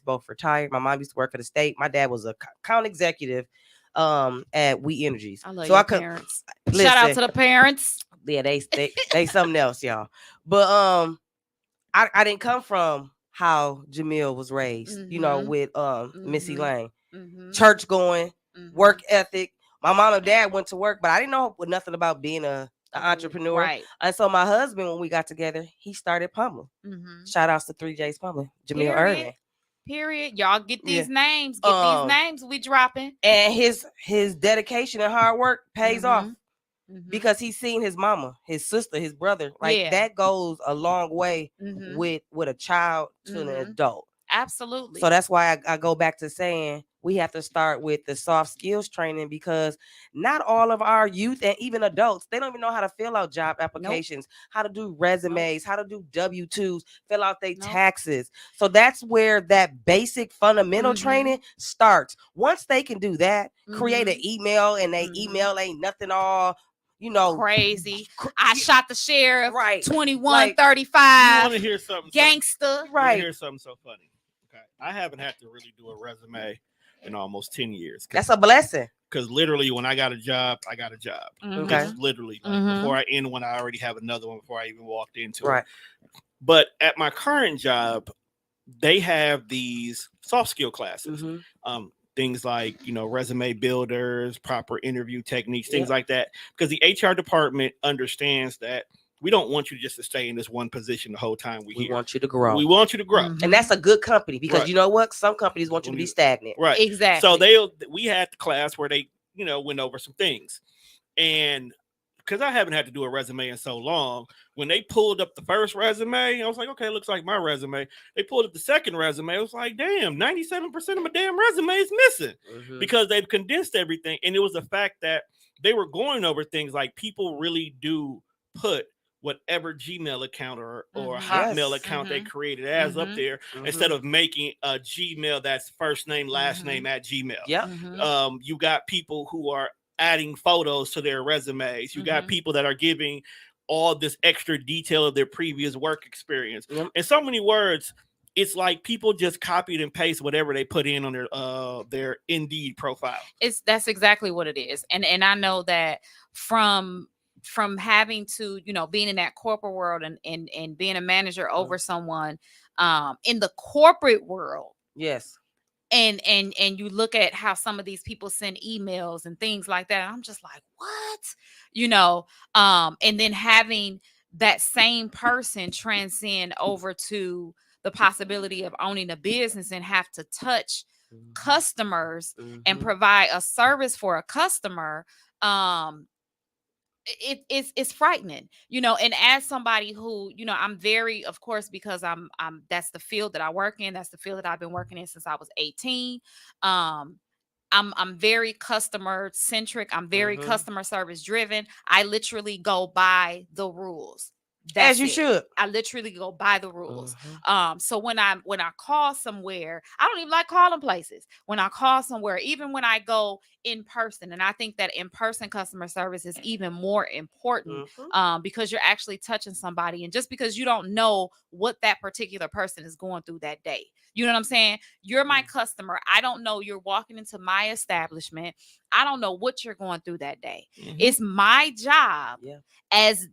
both retired. My mom used to work for the state. My dad was a account executive at We Energies. I love so your I could parents. listen, Shout out to the parents. Yeah, they something else, y'all. But I didn't come from how Jamil was raised, with Missy Lane. Church going, work ethic. My mom and dad went to work, but I didn't know nothing about being an entrepreneur. Right. And so my husband, when we got together, he started Pummel. Shout outs to 3J's Pummel, Jamil Irvin. Period. Y'all get these names. Get these names we dropping. And his dedication and hard work pays off. Because he's seen his mama, his sister, his brother. That goes a long way with a child to an adult. Absolutely. So that's why I go back to saying we have to start with the soft skills training, because not all of our youth and even adults, they don't even know how to fill out job applications, how to do resumes, how to do W-2s, fill out their taxes. So that's where that basic fundamental training starts. Once they can do that, create an email, and they email ain't nothing all crazy. I shot the sheriff. Right. 2135. You want to hear something? Gangster. Right. Hear something so funny. Okay. I haven't had to really do a resume in almost 10 years. That's a blessing. Because literally, when I got a job, I got a job. Okay. It's literally before I end one, I already have another one before I even walked into it. But at my current job, they have these soft skill classes. Things like, resume builders, proper interview techniques, things like that. Because the HR department understands that we don't want you just to stay in this one position the whole time we here. Want you to grow. We want you to grow. And that's a good company, because you know what? Some companies want you to be stagnant. Right. Exactly. So we had the class where they, went over some things. And because I haven't had to do a resume in so long, when they pulled up the first resume, I was like, okay, it looks like my resume. They pulled up the second resume. I was like, damn, 97% of my damn resume is missing because they've condensed everything. And it was the fact that they were going over things like people really do put whatever Gmail account or Hotmail account they created as up there instead of making a Gmail that's first name, last name at Gmail. Yeah. You got people who are adding photos to their resumes. You got people that are giving all this extra detail of their previous work experience. In so many words, it's like people just copied and paste whatever they put in on their Indeed profile. That's exactly what it is. And I know that from having to, being in that corporate world and being a manager over someone in the corporate world. Yes. And you look at how some of these people send emails and things like that. I'm just like, what? And then having that same person transcend over to the possibility of owning a business and have to touch customers and provide a service for a customer. It's frightening, and as somebody who, I'm very, of course, because I'm that's the field that I work in. That's the field that I've been working in since I was 18. I'm very customer centric. I'm very customer service driven. I literally go by the rules. As you should. I literally go by the rules. So when I call somewhere, I don't even like calling places. When I call somewhere, even when I go in person, and I think that in-person customer service is even more important because you're actually touching somebody. And just because you don't know what that particular person is going through that day, you know what I'm saying? You're my customer. I don't know. You're walking into my establishment. I don't know what you're going through that day. It's my job as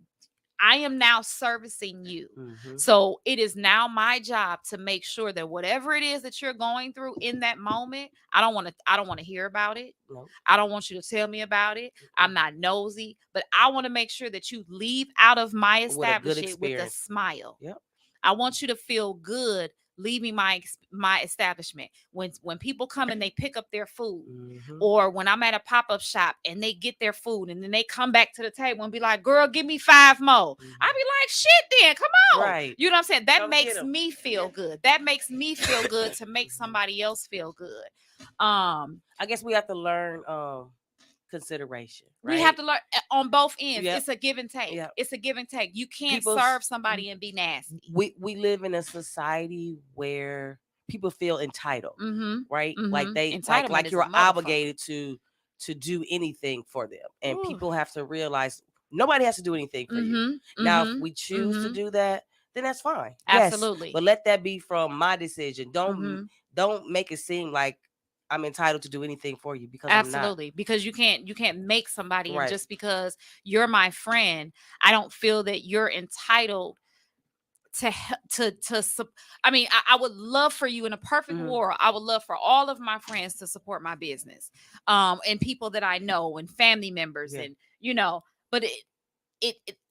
I am now servicing you. Mhm. So it is now my job to make sure that whatever it is that you're going through in that moment, I don't want to hear about it. No. I don't want you to tell me about it. I'm not nosy, but I want to make sure that you leave out of my With a good establishment with a experience. smile. Yep. I want you to feel good leaving my establishment. When people come and they pick up their food, Mhm. or when I'm at a pop-up shop and they get their food and then they come back to the table and be like, "Girl, give me 5 more." Mhm. I be like, "Shit then, come on." Right. You know what I'm saying? That Come get makes 'em. me feel good. That makes me feel good to make somebody else feel good. I guess we have to learn consideration, right? We have to learn on both ends. Yep. It's a give and take. Yep. It's a give and take. You can't People's- serve somebody and be nasty. We live in a society where people feel entitled, Mm-hmm. right? Like Mhm. they Entitlement like is you're a motherfucker. obligated to do anything for them, and Ooh. people have to realize nobody has to do anything for you. Mm-hmm. Now, if Mhm, we choose to mhm. do that, then that's fine. Yes, Absolutely. but let that be from my decision. Mhm. Don't make it seem like I'm entitled to do anything for you, because I'm not. Absolutely, because you can't make somebody, and Right. just because you're my friend, I don't feel that you're entitled to I mean, I would love for you in a perfect Mhm. world. I would love for all of my friends to support my business, and people that I know and family members, Yeah. and but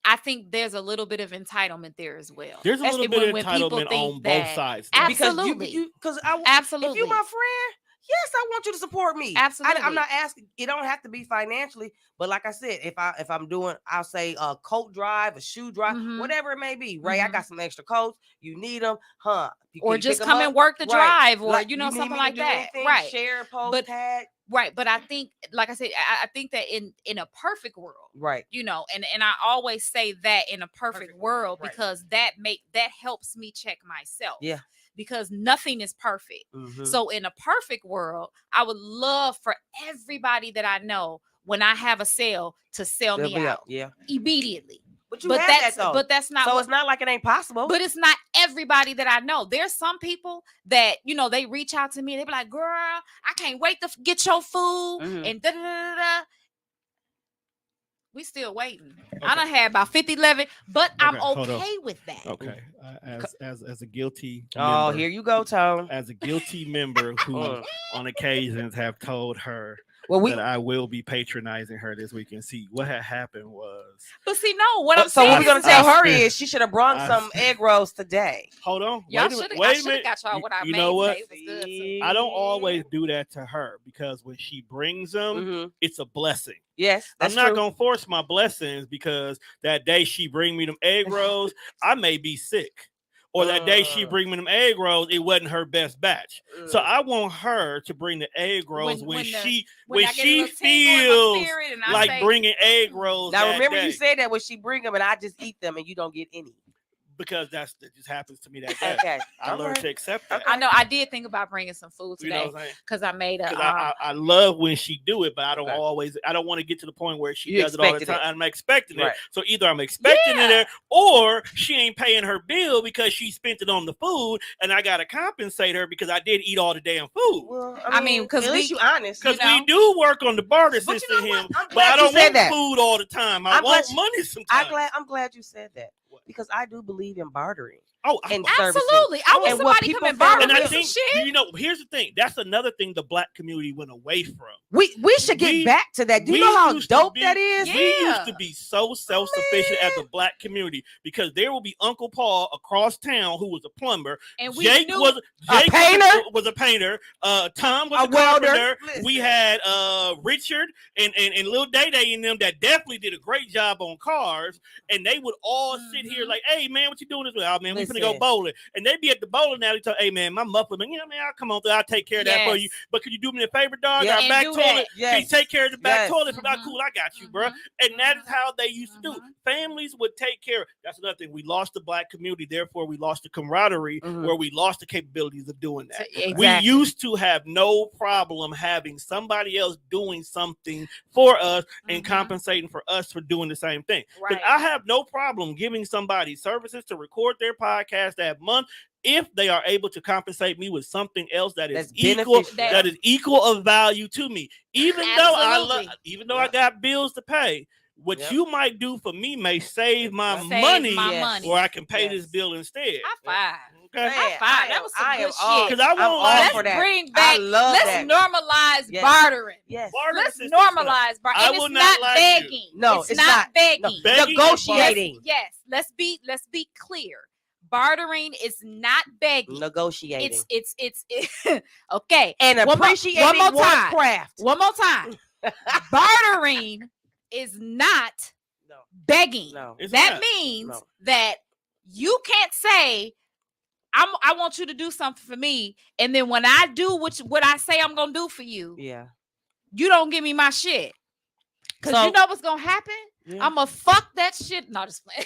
I think there's a little bit of entitlement there as well. There's a That's- little bit of when people entitlement think on both that- sides. though. Absolutely. Because if Absolutely. you my friend, yes, I want you to support me. Absolutely. I'm not asking. It don't have to be financially, but like I said, if I'm doing, I'll say a coat drive, a shoe drive, Mhm. whatever it may be. Right, I Mhm. got some extra coats. You need them, huh? Or Can you just pick 'em come up? and work the Right. drive, or Like, you need something me to like do that. anything? Right. Share, post, But- tag. Right. But I think, like I said, I think that in a perfect world, Right. and I always say that in a perfect world, right. because that helps me check myself. Yeah. Because nothing is perfect. Mhm. So in a perfect world, I would love for everybody that I know, when I have a sale, to sell They'll me be out up. Yeah. immediately. But you But have that's that though. but that's not So what, it's not like it ain't possible. but it's not everybody that I know. There's some people that, they reach out to me and they be like, "Girl, I can't wait to get your food." Mhm. And da da da da. We still waiting. I Okay. done had about 50, 11, but I'm Okay, hold on. okay with that. Okay, as a guilty Oh, member, here you go, Tone. as a guilty member who Mm. on occasions have told her Well, we that I will be patronizing her this weekend. See, what had happened was, But see, no, what I'm so saying what we're gonna is tell that her is she should have brought I some egg rolls today. hold on, y'all wait a should minute, have. I wait a should have minute. got y'all what I You made know what? today. It was good too. I don't always do that to her, because when she brings them, Mhm. it's a blessing. Yes, that's I'm not true. gonna force my blessings, because that day she bring me them egg rolls, I may be sick. Or that day she bring me them egg rolls, it wasn't her best batch. So I want her to bring the egg rolls when when she I get a she little tingle in my feels spirit and I like say, bringing egg rolls. Now that remember, you day. said that when she bring them and I just eat them and you don't get any. Because that just happens to me that day. Okay, I learned to accept that. Okay. I know I did think about bringing some food You know today what I'm saying? because I made a. Because I love when she do it, but I don't Okay. always. I don't want to get to the point where she You does it all the expected time. it. I'm expecting Right. it. So either I'm expecting Yeah. it, or she ain't paying her bill because she spent it on the food, and I gotta compensate her because I did eat all the damn food. Well, I mean, 'cause at least we- you honest. Because you know? we do work on the barter But you system know here, what? I'm but glad I you don't said want that. food all the time. I I'm glad want you- money sometimes. I'm glad you said that, because I do believe in bartering Oh, and Absolutely, I want And what somebody people come and fail to barter and I with some think shit. here's the thing. That's another thing the Black community went away from. We should get We- back to that. Do you we know how used to dope be- that is? Yeah. We used to be so self-sufficient as man. a Black community, because there will be Uncle Paul across town who was a plumber. And we Jake knew was painter? was a painter. Tom was A a welder. carpenter. Listen. We had Richard and Lil Day Day in them that definitely did a great job on cars, and they would all sit here Mhm. like, "Hey man, what you doing this way? Oh man, we finna go Listen. bowling." And they be at the bowling alley. Tell, "Hey man, my muffler, man, man, I'll come on through. I'll take care of that for you. Yes. But could you do me a favor, dog? Yeah, Our and back do toilet. that. Yes. Can you take care of the back Yes. toilet? For Mhm. Cool, I got you, bro." Mhm. And that is Mhm. how they used to do. Mhm. Families would take care. That's another thing. We lost the Black community, therefore we lost the camaraderie, Mhm. where we lost the capabilities of doing that. Exactly. We used to have no problem having somebody else doing something for us and Mhm. compensating for us for doing the same thing. Because Right. I have no problem giving somebody services to record their podcast that month if they are able to compensate me with something else that is That's equal, beneficial. that is equal of value to me. Even though I Absolutely. got bills to pay, what Yep. you might do for me may save my Save money, my Yes. money. or I can pay Yes. this bill instead. High five. Okay. High five. That was some good shit. Because I I'm won't all lie. for Let's that. bring I back. love Let's that. normalize Yes. bartering. Yes. Barter Let's system is not- normalize bartering. I And will it's not not lie to you. begging. No, it's it's not not. begging. No, Begging is negotiating. Yes. Let's be clear. Bartering is not begging. Negotiating. It's okay. And One more- appreciating one more one's time. craft. One more time. Bartering is not No. begging. No. It's That not. means No. that you can't say, I want you to do something for me, and then when I do what I say I'm gonna do for you, Yeah. you don't give me my shit. Cause So- you know what's gonna happen? Yeah. I'm gonna fuck that shit. No, just play.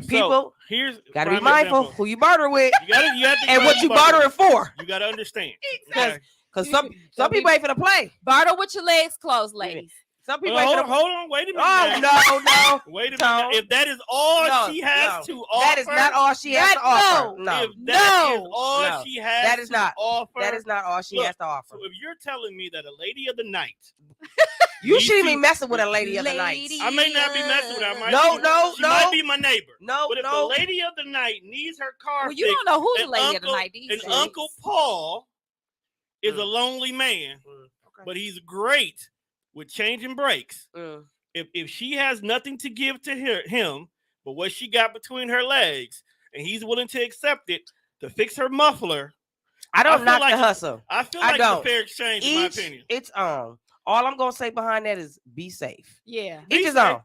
People So, here's gotta be prime mindful example. who you barter with You have to and know what who you bartering for. You got to understand. Because Okay? Because some people ain't finna play. Barter with your legs closed, ladies. Some people Well, ain't hold, finna hold on, wait a minute. Oh now. no. Wait a Tone. minute. If that is all No, she has no. to offer, That is not all she has to offer. No. If that is No. all No. she has That is to not. offer, That is not all she Look, has to offer. So if you're telling me that a lady of the night, You needs shouldn't be to- messing with a lady of the night. Lady I may not be messing with her. I might No, be, no, she no. might be my neighbor. No, But if no. the lady of the night needs her car Well, you fixed, don't know who's the and lady of the Uncle- night these and days. Uncle Paul is a Mm. lonely man, Okay. but he's great with changing brakes. Mm. If she has nothing to give to him, but what she got between her legs, and he's willing to accept it to fix her muffler, I don't feel knock like the hustle. I feel I like it's a don't. fair exchange, in my Each opinion. its own. All I'm gonna say behind that is be safe. Yeah. Be Each his safe. own.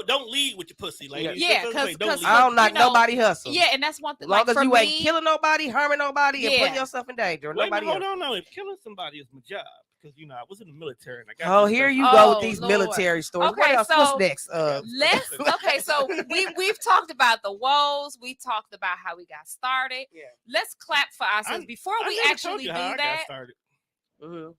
Don't lead with your pussy, lady. Yeah, Just 'cause- say, don't 'cause lead. I don't knock you know, nobody hustle. Yeah, and that's one thing. As long Like, as for you me, ain't killing nobody, harming nobody, and Yeah. putting yourself in danger. Wait, Nobody hold else. on, no. If killing somebody is my job, because I was in the military and I got. Oh, these here things. you go with Oh, these Lord. military stories. What Okay, else? so- What's next? So we've talked about the woes. We talked about how we got started. Yeah. Let's clap for ourselves before I we never told actually you do how I got that. started. Mhm.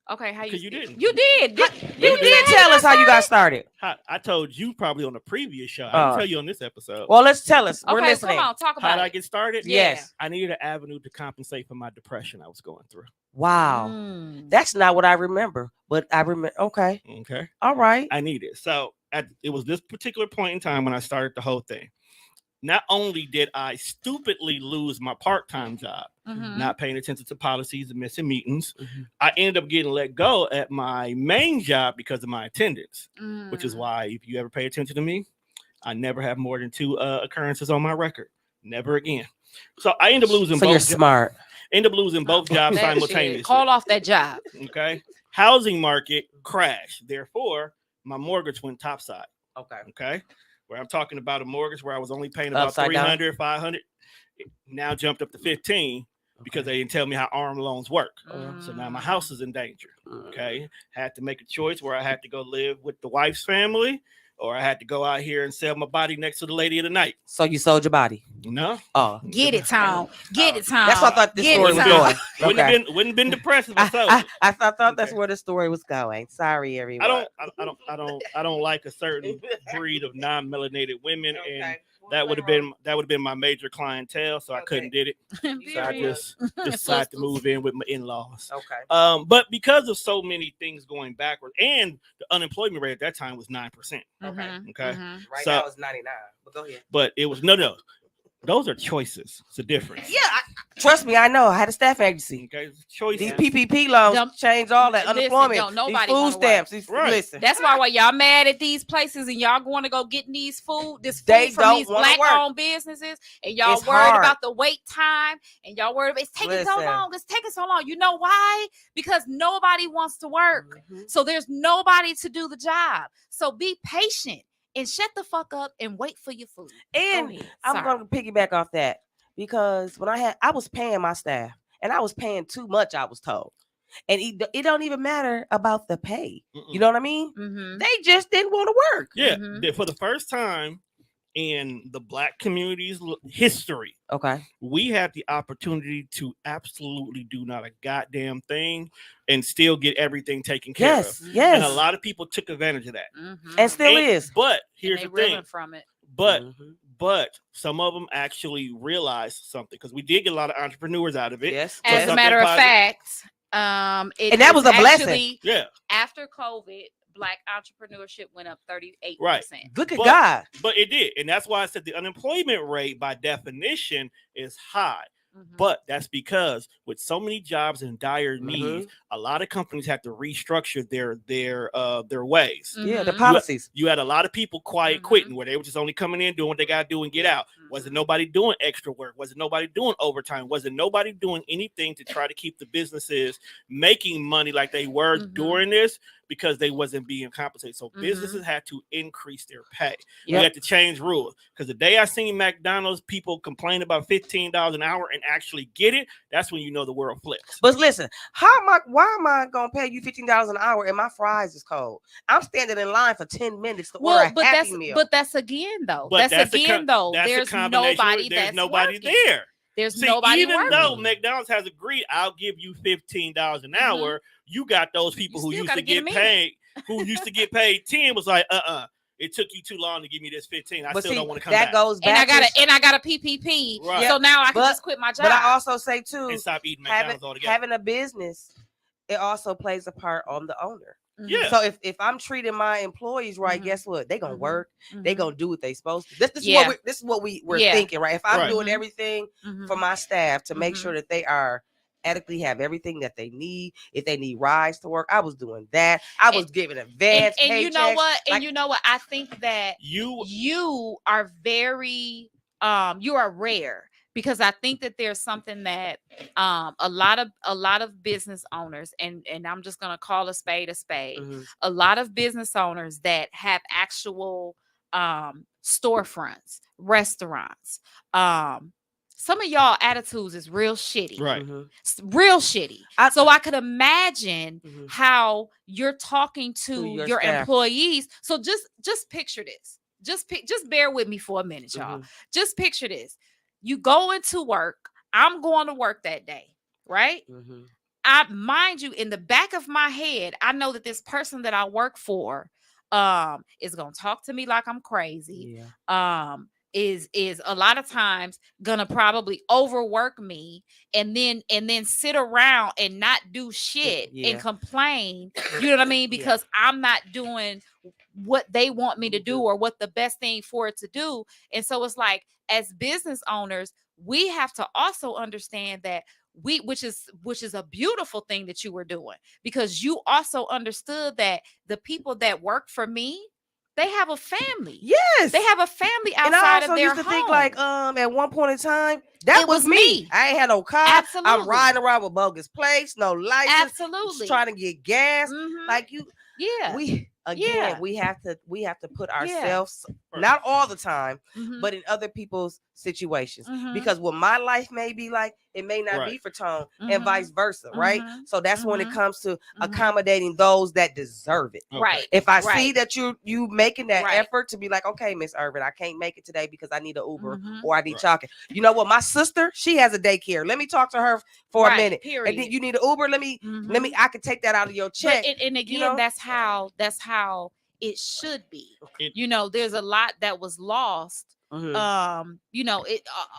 Okay, how you? Because you didn't. You did. You did tell us how you got started. I told you probably on the previous show. I Oh. didn't tell you on this episode. Well, let's tell us. We're Okay, listening. come on, talk How about did I it. get started? Yeah. Yes. I needed an avenue to compensate for my depression I was going through. Wow. Mm. That's not what I remember, but I remember. Okay. Okay. All right. I needed. So it was this particular point in time when I started the whole thing. Not only did I stupidly lose my part-time job, Mhm. not paying attention to policies and missing meetings, Mhm. I ended up getting let go at my main job because of my attendance, which is Mm. why if you ever pay attention to me, I never have more than 2 occurrences on my record. Never again. So I ended up losing So you're both. smart. Ended up losing both jobs That shit. simultaneously. Call off that job. Okay. Housing market crashed. Therefore, my mortgage went topside. Okay. Okay. Where I'm talking about a mortgage where I was only paying about Upside down? 300, 500. It now jumped up to 15 because they didn't tell me how arm loans work. So now my house is in danger. Okay. Had to make a choice where I had to go live with the wife's family or I had to go out here and sell my body next to the lady of the night. So you sold your body. No. Oh. Get it, Tom. Get it, Tom. That's what I thought this Get story it, was Tom. going. Okay. Wouldn't have been depressed if I sold it. I thought that's Okay. where the story was going. Sorry, everyone. I don't like a certain breed of non-melanated women, and that would have been my major clientele, so I couldn't did it. So I just decided to move in with my in-laws. Okay. But because of so many things going backwards, and the unemployment rate at that time was 9%. Mhm, Okay. mhm. Right So- now it's 99. But go ahead. But it was no. Those are choices. It's a difference. Yeah, trust me, I know. I had a staff agency. Okay. It's choices. These PPP loans Dump- changed all that Listen, unemployment. don't nobody these food wanna work. stamps. These, Right. Listen, That's why when y'all mad at these places and y'all going to go get this food They from don't these wanna work. black-owned businesses, and y'all It's worried hard. about the wait time, and y'all worried about it's taking so Listen. long. It's taking so long. You know why? Because nobody wants to work. Mhm. So there's nobody to do the job. So be patient and shut the fuck up and wait for your food. And Go ahead. I'm Sorry. going to piggyback off that because when I was paying my staff and I was paying too much, I was told. And it don't even matter about the pay. You know what I mean? Mhm. They just didn't want to work. Yeah. Mhm. For the first time in the black community's history, Okay. we had the opportunity to absolutely do not a goddamn thing and still get everything taken care Yes. of. Yes. And a lot of people took advantage of that. Mhm. And still And- is. But And here's they the thing. reeling from it. But Mhm. but some of them actually realized something because we did get a lot of entrepreneurs out of it. Yes. As something a matter of positive. fact, it And that was a blessing. actually Yeah. after COVID, Black entrepreneurship went up 38%. Right. Look at But- God. But it did. And that's why I said the unemployment rate by definition is high. Mhm. But that's because with so many jobs in dire Mm-hmm. needs, a lot of companies have to restructure their ways. Yeah, the Mhm. policies. You had a lot of people quiet Mhm. quitting, where they were just only coming in, doing what they got to do and get out. Wasn't nobody doing extra work? Wasn't nobody doing overtime? Wasn't nobody doing anything to try to keep the businesses making money like they were Mhm. during this, because they wasn't being compensated. So Mhm. businesses had to increase their pay. We Yep. had to change rules. Because the day I seen McDonald's people complain about $15 an hour and actually get it, that's when you know the world flips. But listen, why am I gonna pay you $15 an hour and my fries is cold? I'm standing in line for 10 minutes to order a Happy Meal. that's again though. But that's a again though. that's a There's combination. nobody There's that's nobody working. there. There's See, nobody even working. though McDonald's has agreed, I'll give you $15 an hour. You got those people You who still used gotta to get get 'em in. paid, who used to get paid 10, was like, it took you too long to give me this 15. I but still see, don't want to come that back. goes and I back. got a PPP. Right. So now I can But- just quit my job. But I also say too, And stop eating having, McDonald's altogether. having a business, it also plays a part on the owner. Mhm. Yeah. So if I'm treating my employees right, Mhm. guess what? They gonna Mhm. work. They Mhm. gonna do what they supposed to. This Yeah. is what we're Yeah. thinking, right? If I'm Right. doing Mhm. everything Mhm. for my staff to make Mhm. sure that they are adequately have everything that they need. If they need rides to work, I was doing that. I was giving advance and you know paychecks. what? And Like- you know what? I think that you are very you are rare, because I think that there's something that a lot of business owners, and I'm just gonna call a spade. Mhm. A lot of business owners that have actual storefronts, restaurants. Some of y'all attitudes is real shitty. Right. Mhm. Real shitty. I- So I could imagine Mhm. how you're talking to To your your staff. employees. So just picture this. Just bear with me for a minute, y'all. Mhm. Just picture this. You go into work. I'm going to work that day, right? Mhm. Mind you, in the back of my head, I know that this person that I work for is gonna talk to me like I'm crazy. Yeah. Is a lot of times gonna probably overwork me and then sit around and not do shit Yeah. and complain. You know what I mean? Yeah. Because I'm not doing what they want me to do Mhm. or what the best thing for it to do. And so it's like, as business owners, we have to also understand that which is a beautiful thing that you were doing, because you also understood that the people that work for me, they have a family. Yes. They have a family And I outside also of their used to home. think like at one point in time that It was was me. me. I ain't had no car. Absolutely. I'm riding around with bogus plates, no license, Absolutely. trying to get gas. Mhm. Like you, yeah. we have to put ourselves Right. not all the time, Mhm. but in other people's situations. Mhm. Because what my life may be like, it may not Right. be for Tone, Mhm. and vice versa, right? Mhm. So that's when it Mhm. comes to Mhm. accommodating those that deserve it. Okay. Right. If I Right. see that you making that Right. effort to be like, okay, Miss Irvin, I can't make it today because I need an Uber Mhm. or I need Right. chalking. You know what? My sister, she has a daycare. Let me talk to her for Right, a minute. period. And then you need an Uber. Let me. Mhm. I can take that out of your check. But and again, you know? that's how it should be. It- There's a lot that was lost. Mhm.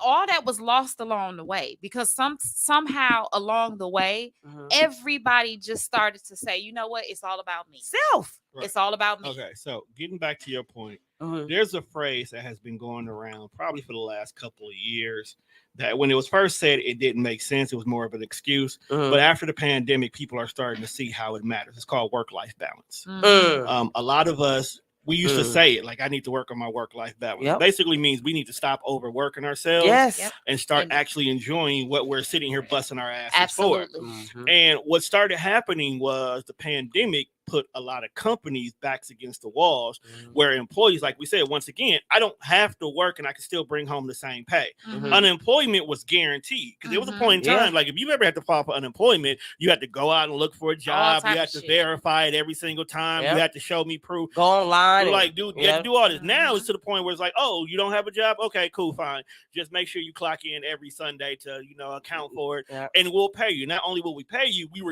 All that was lost along the way, because somehow along the way, Mhm. everybody just started to say, you know what, it's all about me. Self. Right. It's all about me. Okay, so getting back to your point, Mhm. there's a phrase that has been going around probably for the last couple of years that when it was first said, it didn't make sense. It was more of an excuse. Mhm. But after the pandemic, people are starting to see how it matters. It's called work-life balance. Mhm. A lot of us, we used to Mm. say it like, I need to work on my work-life balance. Yep. Basically means we need to stop overworking ourselves Yes. Yep. and start And- actually enjoying what we're sitting here busting our asses Absolutely. Mhm. for. And what started happening was the pandemic put a lot of companies' backs against the walls, Mhm. where employees, like we said, once again, I don't have to work and I can still bring home the same pay. Mhm. Unemployment was guaranteed, because there was a Mhm. point in Yeah. time, like if you ever had to file for unemployment, you had to go out and look for a job, type you of had to shit. verify it every single time, Yep. you had to show me proof. Go online. You're and- like, dude, you yeah. have to do all this. Now Mhm. it's to the point where it's like, oh, you don't have a job? Okay, cool, fine. Just make sure you clock in every Sunday to, account for it, Yeah. and we'll pay you. Not only will we pay you, they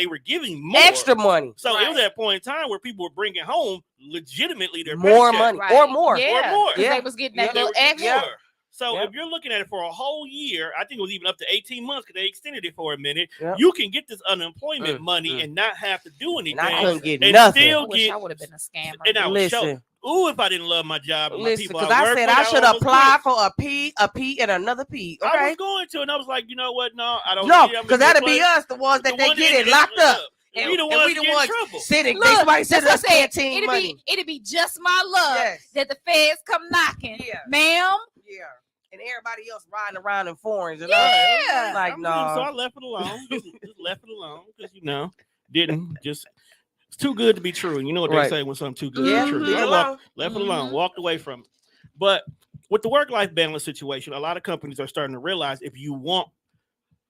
were giving more. Extra money. So it was Right. at a point in time where people were bringing home legitimately their More paycheck. money. Right. Or more. Yeah. Or more. 'Cause Yeah. they was getting Yeah. that They little were getting extra. more. So Yep. if you're looking at it for a whole year, I think it was even up to 18 months because they extended it for a minute. Yep. You can get this unemployment money mm. and not have to do anything. And I couldn't get and nothing. still I wish get. I would have been a scammer. And I was Listen. Ooh, if I didn't love my job and my Listen, people, because I work said with, I should almost apply quit. for a P, and another P. I Okay. was going to, and I was like, you know what? No, I don't. No, need it. I'm because gonna that'd be play. us, the ones that The they one get that it locked up. And we the ones that get in trouble. Sitting. Look, Somebody that's sending what I us said. canteen It'd money. be just my luck Yes. that the feds come knocking, Yeah. ma'am. Yeah. And everybody else riding around in foreigns. And Yeah. like, So no. I left it alone. Just left it alone because didn't just. It's too good to be true. And you know what Right. they say when something's too good Yeah, to be true. leave So it I alone. left it alone, Mhm. walked away from it. But with the work-life balance situation, a lot of companies are starting to realize if you want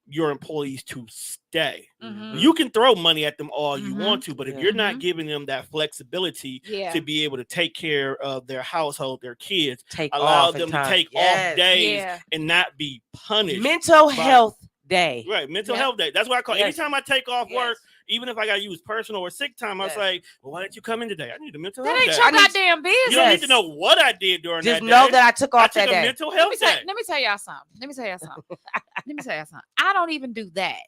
your employees to stay, Mhm. you can throw money at them all you Mhm. want to, but if Yeah. you're not giving them that flexibility Yeah. to be able to take care of their household, their kids, Take allow off in them to time. take Yes. off days Yeah. and not be punished. Mental by- health day. Right, mental Yeah. health day. That's what I call it. Yes. Anytime I take off Yes. work, even if I gotta use personal or sick time, I Yes. say, well, why didn't you come in today? I need a mental That health ain't day. your I need- goddamn You business. don't need Yes. to know what I did during Just that know day. that I took I off took that a day. mental Let me health tell, day. let me tell y'all something. Let me tell y'all something. Let me tell y'all something. I don't even do that.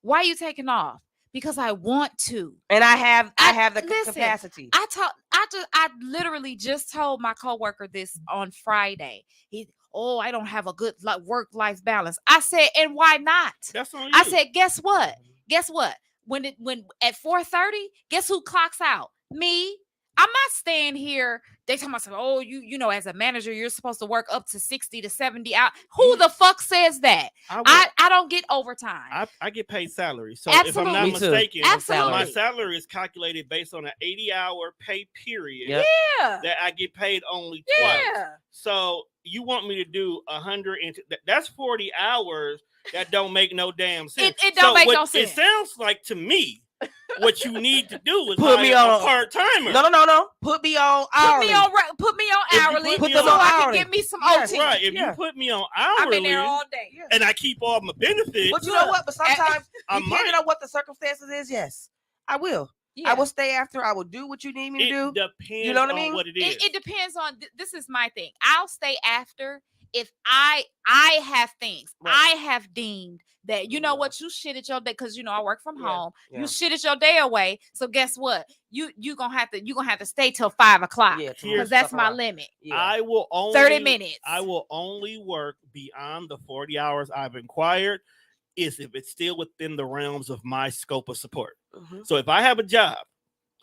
Why are you taking off? Because I want to. And I have the Listen, capacity. I literally just told my coworker this on Friday. I don't have a good work-life balance. I said, and why not? That's on you. I said, guess what? Guess what? When at 4:30, guess who clocks out? Me. I'm not staying here. They tell myself, oh, you know, as a manager, you're supposed to work up to 60 to 70 hours. Who the fuck says that? I don't get overtime. I get paid salary. So Absolutely. if I'm not Me too. mistaken, Absolutely. my salary is calculated based on an 80-hour pay period Yep. Yeah. that I get paid only twice. Yeah. So you want me to do 100 and that's 40 hours that don't make no damn sense. It don't make what no sense. It sounds like to me what you need to do is Put me hire on a part-timer. No. Put me on hourly. Put me on If you hourly put them so on I can hourly. get me some Yes. OT. Right. If Yeah. you put me on I'm in hourly there all day. and I keep all my benefits, But you know what? But sometimes, I depending might. on what the circumstances is, yes, I will. Yeah. I will stay after. I will do what you need me to It do. depends You know what I on mean? what it is. It depends on. This is my thing. I'll stay after if I have things Right. I have deemed that you know Yeah. what, you shit at your day because you know I work from Yeah, home. yeah. You shit at your day away. So guess what? You gonna have to stay till 5 o'clock Yeah, because that's my limit. Yeah. I will only 30 minutes. I will only work beyond the 40 hours I've inquired is if it's still within the realms of my scope of support. Mhm. So if I have a job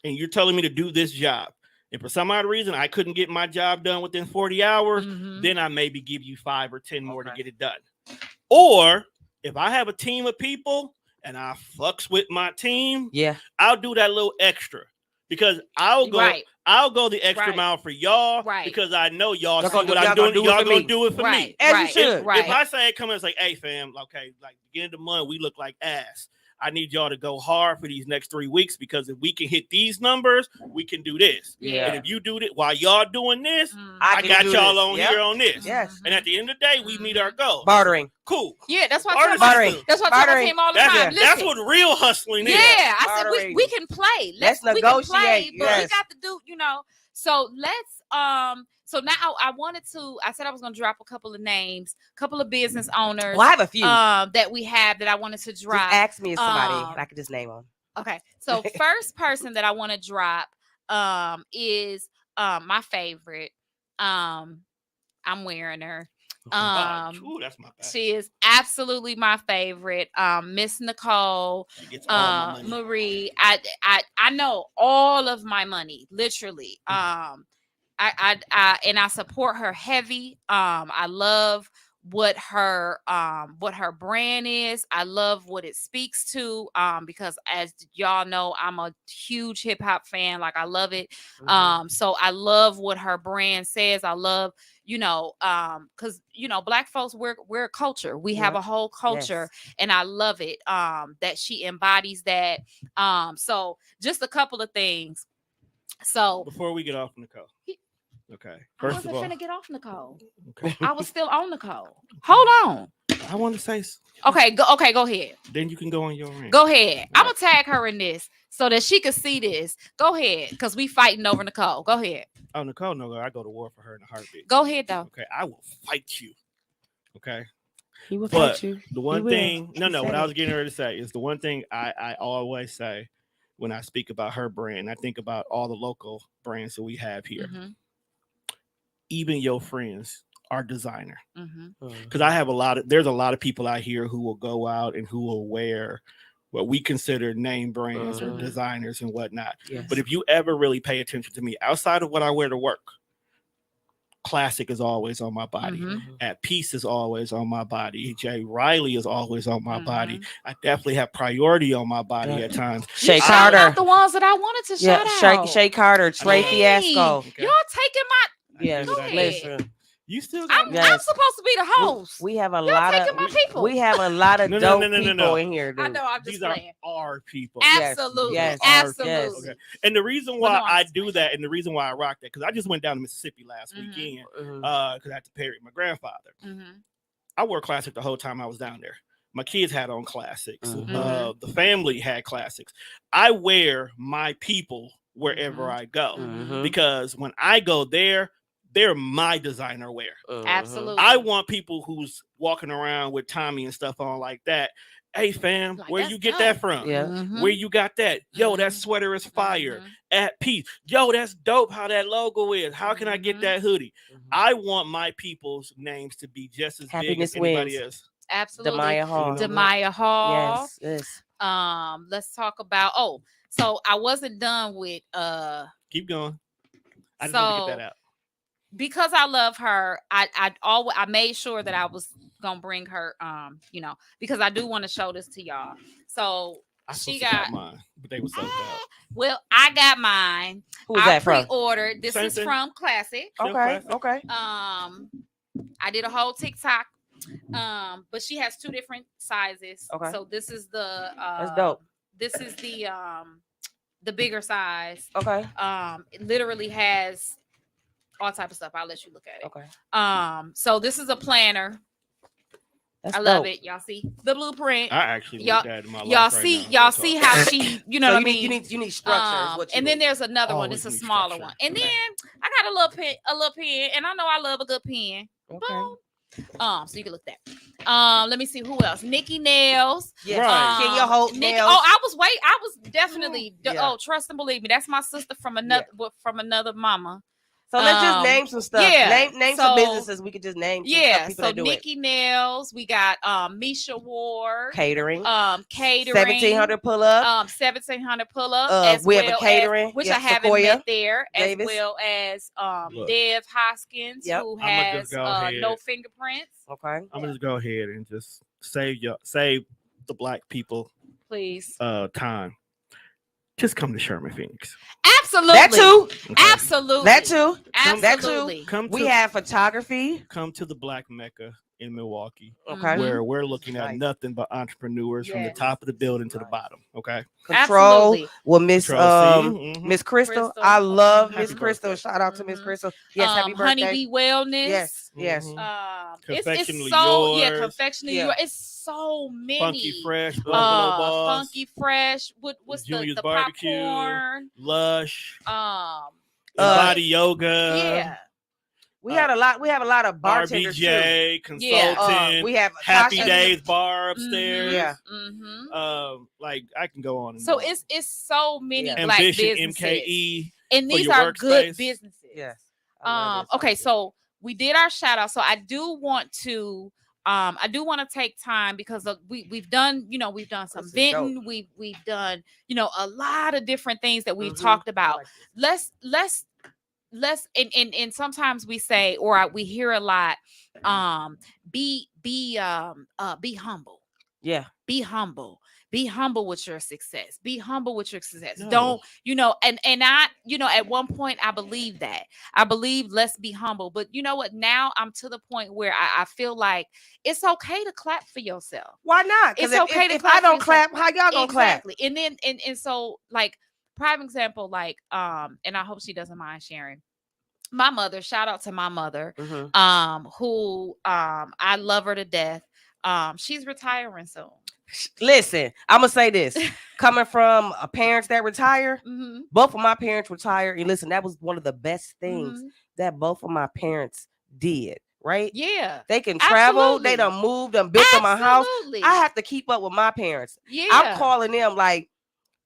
and you're telling me to do this job, and for some odd reason I couldn't get my job done within 40 hours, Mhm. then I maybe give you 5 or 10 more to Okay. get it done. Or if I have a team of people and I fucks with my team, Yeah. I'll do that little extra because I'll go the extra Right. mile for y'all Right. because I know y'all Y'all see gonna what do- I'm y'all doing. gonna do it Y'all for gonna me. do it for Right. me. As you Right. should. Right. If I say come and say, hey fam, okay, like beginning of the month, we look like ass. I need y'all to go hard for these next 3 weeks because if we can hit these numbers, we can do this. Yeah. And if you do it while y'all doing this, Mhm. I can got do y'all this. on Yep. here on this. Yes. And at the end of the day, we meet our goal. Bartering. Cool. Yeah, that's why I Bartering. tell my Bartering. that's why I tell my Bartering. team all the That's, time. that's Listen, what real hustling is. yeah, I said Bartering. we can play. Let's We can negotiate, play, but we yes. got to do, So let's so now I said I was gonna drop a couple of names, a couple of business owners Well, I have a few. that we have that I wanted to Just drop. ask me if somebody um, I could just name them. Okay. So first person that I want to drop is my favorite. I'm wearing her. Ooh, that's my bad. She is absolutely my favorite. Miss Nicole She gets all my money. Marie. I know all of my money, literally. I support her heavy. I love what her brand is. I love what it speaks to. Because as y'all know, I'm a huge hip hop fan. Like I love it. So I love what her brand says. I love, because Black folks, we're a culture. We have a whole culture, and I love it. That she embodies that. So just a couple of things. So Before we get off, Nicole. Okay. I First wasn't of all, finna get off Nicole. okay. I was still on Nicole. Hold on. I want to say. Okay, go ahead. Then you can go on your rant. Go ahead. I'm gonna tag her in this so that she can see this. Go ahead, because we fighting over Nicole. Go ahead. Oh, Nicole, no, I go to war for her in a heartbeat. Go ahead though. Okay, I will fight you. Okay. He will But fight you. the one will. thing, no, He what said I it. was getting ready to say is the one thing I always say when I speak about her brand. I think about all the local brands that we have here. Mhm. Even your friends are designer. Mhm. Because there's a lot of people out here who will go out and who will wear what we consider name brands or Mhm. designers and whatnot. Yes. But if you ever really pay attention to me, outside of what I wear to work, Classic is always on my body. Mhm. At Peace is always on my body. Jay Riley is always on my body. Mhm. I definitely have Priority on my body at times. Shay You Carter. shout out the ones that I wanted to Yeah, shout out. Shay Carter, Trey Hey, Fiasco. Okay. Y'all taking my. Yes, Go ahead. listen. You still got I'm me. Yes. supposed to be the host. We have a Y'all lot taking of my people. we have a lot of No, dope no. people in here, I dude. know. I'm just These are playing. our people. Yes, Absolutely. yes, Absolutely. yes. And the reason Well, why no, I'm I just do playing. that and the reason why I rock that, because I just went down to Mississippi last Mhm. weekend Mhm. because I had to bury my grandfather. Mhm. I wore Classic the whole time I was down there. My kids had on Classics. Mhm. The family had Classics. I wear my people wherever Mhm. I go Mhm. because when I go there, they're my designer wear. Mhm. Absolutely. I want people who's walking around with Tommy and stuff on like that. Hey fam, Like, where that's you get dope. that from? Yeah. Mhm. Where you got that? Yo, that Mhm. sweater is fire. Mhm. At Peace. Yo, that's dope how that logo is. How can I get Mhm. that hoodie? Mhm. I want my people's names to be just as big Happiness as anybody wins. else. Absolutely. Demaya Hall. Demaya Hall. Yes, yes. Let's talk about. Oh, so I wasn't done with. Keep going. I just want to get that So out. because I love her, I made sure that I was gonna bring her. Because I do want to show this to y'all. So I she supposed to got got. mine, but they were sold out. Well, I got mine. Who was I that from? pre-ordered. This Same is thing. from Classic. Still Okay, Classic. okay. I did a whole TikTok. But she has two different sizes. Okay. So this is the That's dope. This is the bigger size. Okay. It literally has all type of stuff. I'll let you look at it. Okay. So this is a planner. That's I love dope. it. Y'all see the blueprint. I actually Y'all- need that in my life Y'all right see, now. y'all Real see talk. how she, you know So what I mean. you need structure. Is what you And then need. there's another one. Always It's a need smaller structure. one. And Okay. then I got a little pen, and I know I love a good pen. Okay. So you can look that. Let me see who else. Nikki Nails. Yes. Right. Kenya Holt Nikki, nails. I was definitely. Yeah. Oh, trust and believe me, that's my sister from another mama. So let's just name some stuff. yeah, Name so- some businesses. We could just name some Yeah, stuff, people so that do Nikki Nails. We got Misha Ward. catering. Catering. 1700 pull up. 1700 pull up. As we have well a catering. as, which Yeah, I haven't Sequoia met there, Davis. as well as Look. Dev Hoskins, Yep. who I'ma has just go ahead. no fingerprints. Okay. I'm gonna just go ahead and just save the black people Please. time. Just come to Sherman Phoenix. Absolutely. That too. Okay? Absolutely. That too. Absolutely. Come We to have photography. come to the Black Mecca in Milwaukee, Okay. Mhm. where we're looking at Nice. nothing but entrepreneurs from the Yes. top of the building to the Nice. bottom. Okay. Control Absolutely. with Miss Control C, mhm. Miss Crystal. Crystal. I love Happy Miss Crystal. birthday. Shout out to Miss Mhm. Crystal. Yes, happy birthday. Honeybee Wellness. Yes, yes. Mhm. It's Confectionally so Yours. confectionally Yeah. yours. It's so many. Funky Fresh, Buffalo Boss, Funky Fresh. What's Junior's the Barbecue. popcorn? Lush, It's Body just- Yoga. yeah. We had a lot. We have a lot of bartenders too. RBJ, Consultant, We have Happy Tasha. Days Bar upstairs. Yeah. Mm-hmm. I can go on. And So on. it's so many Yeah. black Ambition, businesses, MKE. and for these your are good workspace. businesses. Yes. I love this. Okay, so we did our shout out. So I do want to take time because we've done some This is venting, we've done a lot of different things that we've Mhm. talked I about. like this. Let's and sometimes we say, or we hear a lot, be humble. Yeah. Be humble. Be humble with your success. Be humble with your success. No. Don't, and I, at one point I believe that. I believe let's be humble. But you know what? Now I'm to the point where I feel like it's okay to clap for yourself. Why not? Because It's okay to if clap I for don't yourself. clap, how y'all gonna clap? Exactly. And then and so like prime example, like and I hope she doesn't mind sharing. My mother, shout out to my mother, Mhm. who I love her to death. She's retiring soon. Listen, I'm gonna say this. Coming from parents that retire, Mm-hmm. both of my parents retired, and listen, that was one of the best things Mm-hmm. that both of my parents did. Right? Yeah. They can travel. Absolutely. They done moved and built them a house. Absolutely. I have to keep up with my parents. Yeah. I'm calling them like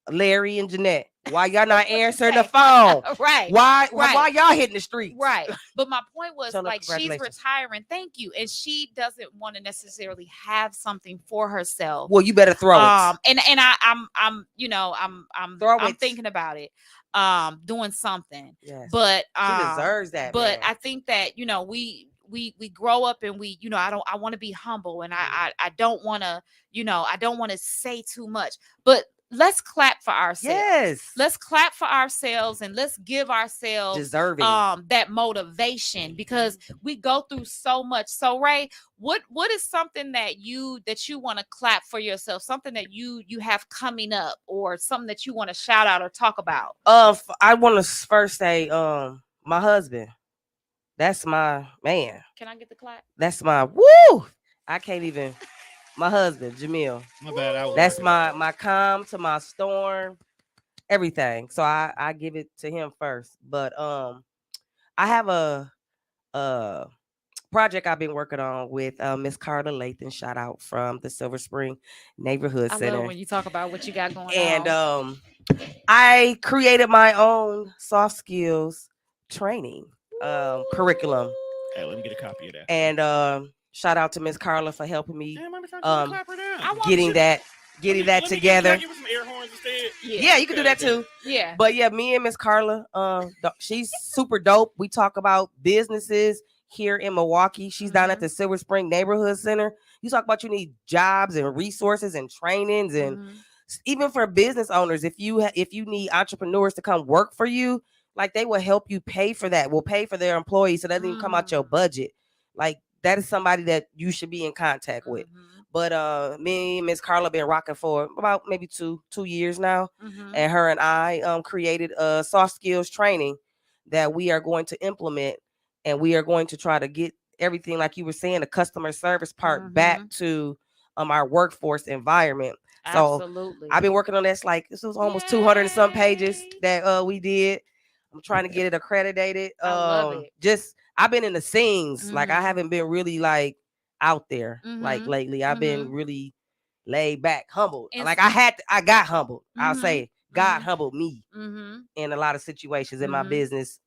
Larry and Jeanette. Why y'all not What you answering the say? phone? Right. Why Right. y'all hitting the streets? Right. But my point was Tell her like she's congratulations. retiring. Thank you. And she doesn't want to necessarily have something for herself. Well, you better throw it. And I'm you know, I'm Throw I'm it. thinking about it. Doing something. Yes. But She deserves that. but man. I think that, you know, we grow up and we, you know, I want to be humble and I don't want to, you know, I don't want to say too much. But let's clap for ourselves. Yes. Let's clap for ourselves and let's give ourselves Deserving. that motivation because we go through so much. So Ray, what is something that you want to clap for yourself, something that you have coming up or something that you want to shout out or talk about? I want to first say my husband. That's my man. Can I get the clap? That's my woo. I can't even. My husband, Jamil. My bad. I was That's working. my calm to my storm, everything. So I give it to him first. But I have a project I've been working on with Miss Carla Lathan. Shout out from the Silver Spring Neighborhood I Center. love when you talk about what you got going And on. I created my own soft skills training curriculum. Hey, let me get a copy of that. And shout out to Miss Carla for helping me Damn, I'm trying to clap her down. I want getting you- that Let me together. give her some air horns instead. Yeah, you can do that too. Yeah. But yeah, me and Miss Carla, she's super dope. We talk about businesses here in Milwaukee. She's down at the Silver Spring Neighborhood Center. You talk about you need jobs and resources and trainings, and even for business owners, if you need entrepreneurs to come work for you, like they will help you pay for that. Will pay for their employees, so that doesn't even come out your budget. Like that is somebody that you should be in contact with. But me and Miss Carla been rocking for about maybe two years now. And her and I created a soft skills training that we are going to implement, and we are going to try to get everything, like you were saying, the customer service part back to our workforce environment. So Absolutely. I've been working on this. Like this was almost 200 and some pages that we did. I'm trying to get it accredited. I love it. Just I've been in the scenes. Like I haven't been really like out there like lately. I've been really laid back, humbled. Like I got humbled. I'll say God humbled me in a lot of situations in my business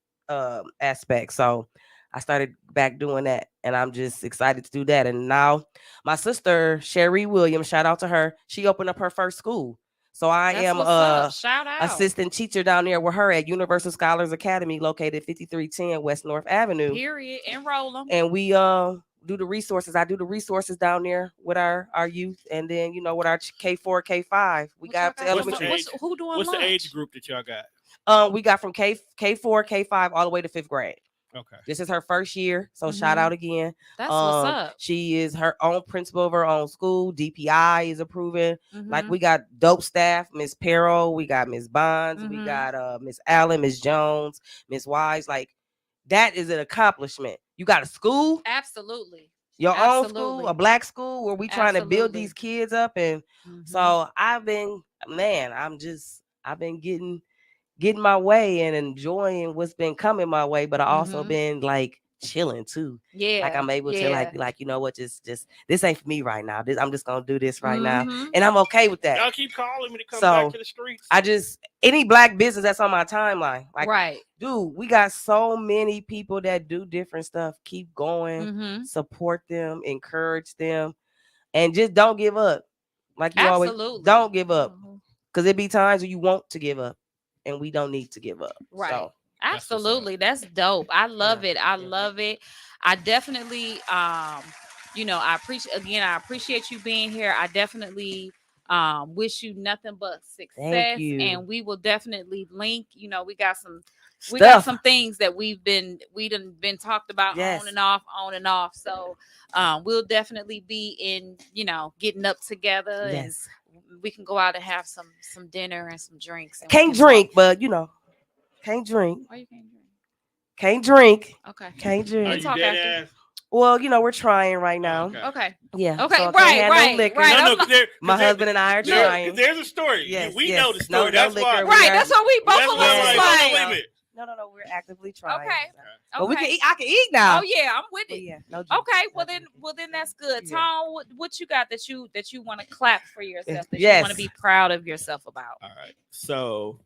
aspect. So I started back doing that, and I'm just excited to do that. And now my sister Sherry Williams, shout out to her, she opened up her first school. So I That's am what's up. Shout out. assistant teacher down there with her at Universal Scholars Academy, located 5310 West North Avenue. Period. Enroll them. And we do the resources. I do the resources down there with our youth, and then with our K4, K5. We got to elementary. Who doing What's lunch? the age group that y'all got? We got from K4, K5 all the way to 5th grade. Okay. This is her first year, so shout out again. That's what's up. She is her own principal of her own school. DPI is approving. Like Mm-hmm. we got dope staff, Miss Perro, we got Miss Bonds, we got Miss Allen, Miss Jones, Miss Wise. Like that is an accomplishment. You got a school, Absolutely. your own Absolutely. school, a black school where we trying to build Absolutely. these kids up. And so I've been getting my way and enjoying what's been coming my way, but I also been like chilling too. Yeah. Like I'm able to like, you know what, just this ain't for me right now. I'm just gonna do this right now. And I'm okay with that. Y'all keep calling me to come So, back to the streets. I just any black business that's on my timeline. Like right. dude, we got so many people that do different stuff. Keep going, support them, encourage them, and just don't give up. Like you always don't give up. Because it be times when you want to give up. And we don't need to give up. Right. So, absolutely. That's dope. I love it. I love it. I definitely I appreciate you being here. I definitely wish you nothing but success. Thank you. And we will definitely link. We got some things that we done been talked about on and off. So we'll definitely be in, getting up together. Yes. And we can go out and have some dinner and some drinks. And can't drink, but can't drink. Why you can't drink? Can't drink. Okay. Can't drink. Are you dead ass? Well, we're trying right now. Okay. Okay. Yeah. Okay, so I can't right, have right, no liquor. right. No, I'm no, not- My husband and I are Yeah, trying. because there's a story. Yes, We yes. know the story. No That's liquor. why. We Right, are- that's what we both That's of why us I'm was like, like. hold on, wait a minute. No, we're actively trying. Okay. But we can Okay. eat. I can eat now. Oh yeah, I'm with But it. yeah, no juice. Okay, No well then, juice. that's good. Yeah. Tom, what you got that you want to clap for yourself, that you Yes. want to be proud of yourself about? All right. So,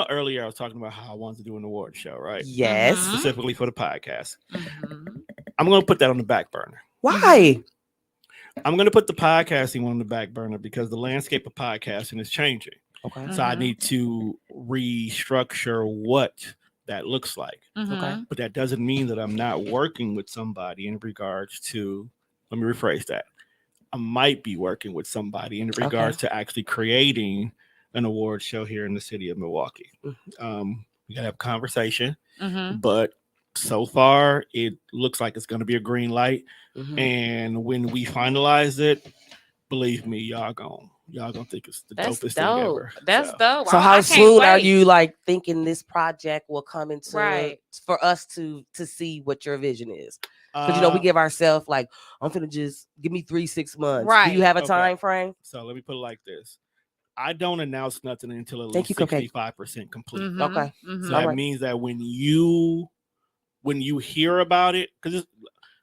earlier I was talking about how I wanted to do an award show, right? Yes. Mhm. Specifically for the podcast. Mhm. I'm going to put that on the back burner. Why? I'm going to put the podcasting on the back burner because the landscape of podcasting is changing. Okay. So I Mhm. need to restructure what that looks like. Mhm. But that doesn't mean that I'm not working with somebody in regards to, let me rephrase that. I might be working with somebody in regards to actually creating an award show here in the city of Milwaukee. We got to have a conversation, Mhm. but so far it looks like it's going to be a green light. Mhm. And when we finalize it, believe me, y'all gonna think it's the That's dopest dope. thing ever. That's dope. So I how can't soon are wait. you like thinking this project will come into Right. for us to see what your vision is? Because we give ourselves like, I'm finna just give me 3-6 months. Do Right. you have a Okay. time frame? So let me put it like this. I don't announce nothing until at Thank least you, Cupcake. 65% complete. Mhm. Okay. Mhm. So that Alright. means that when you hear about it, because I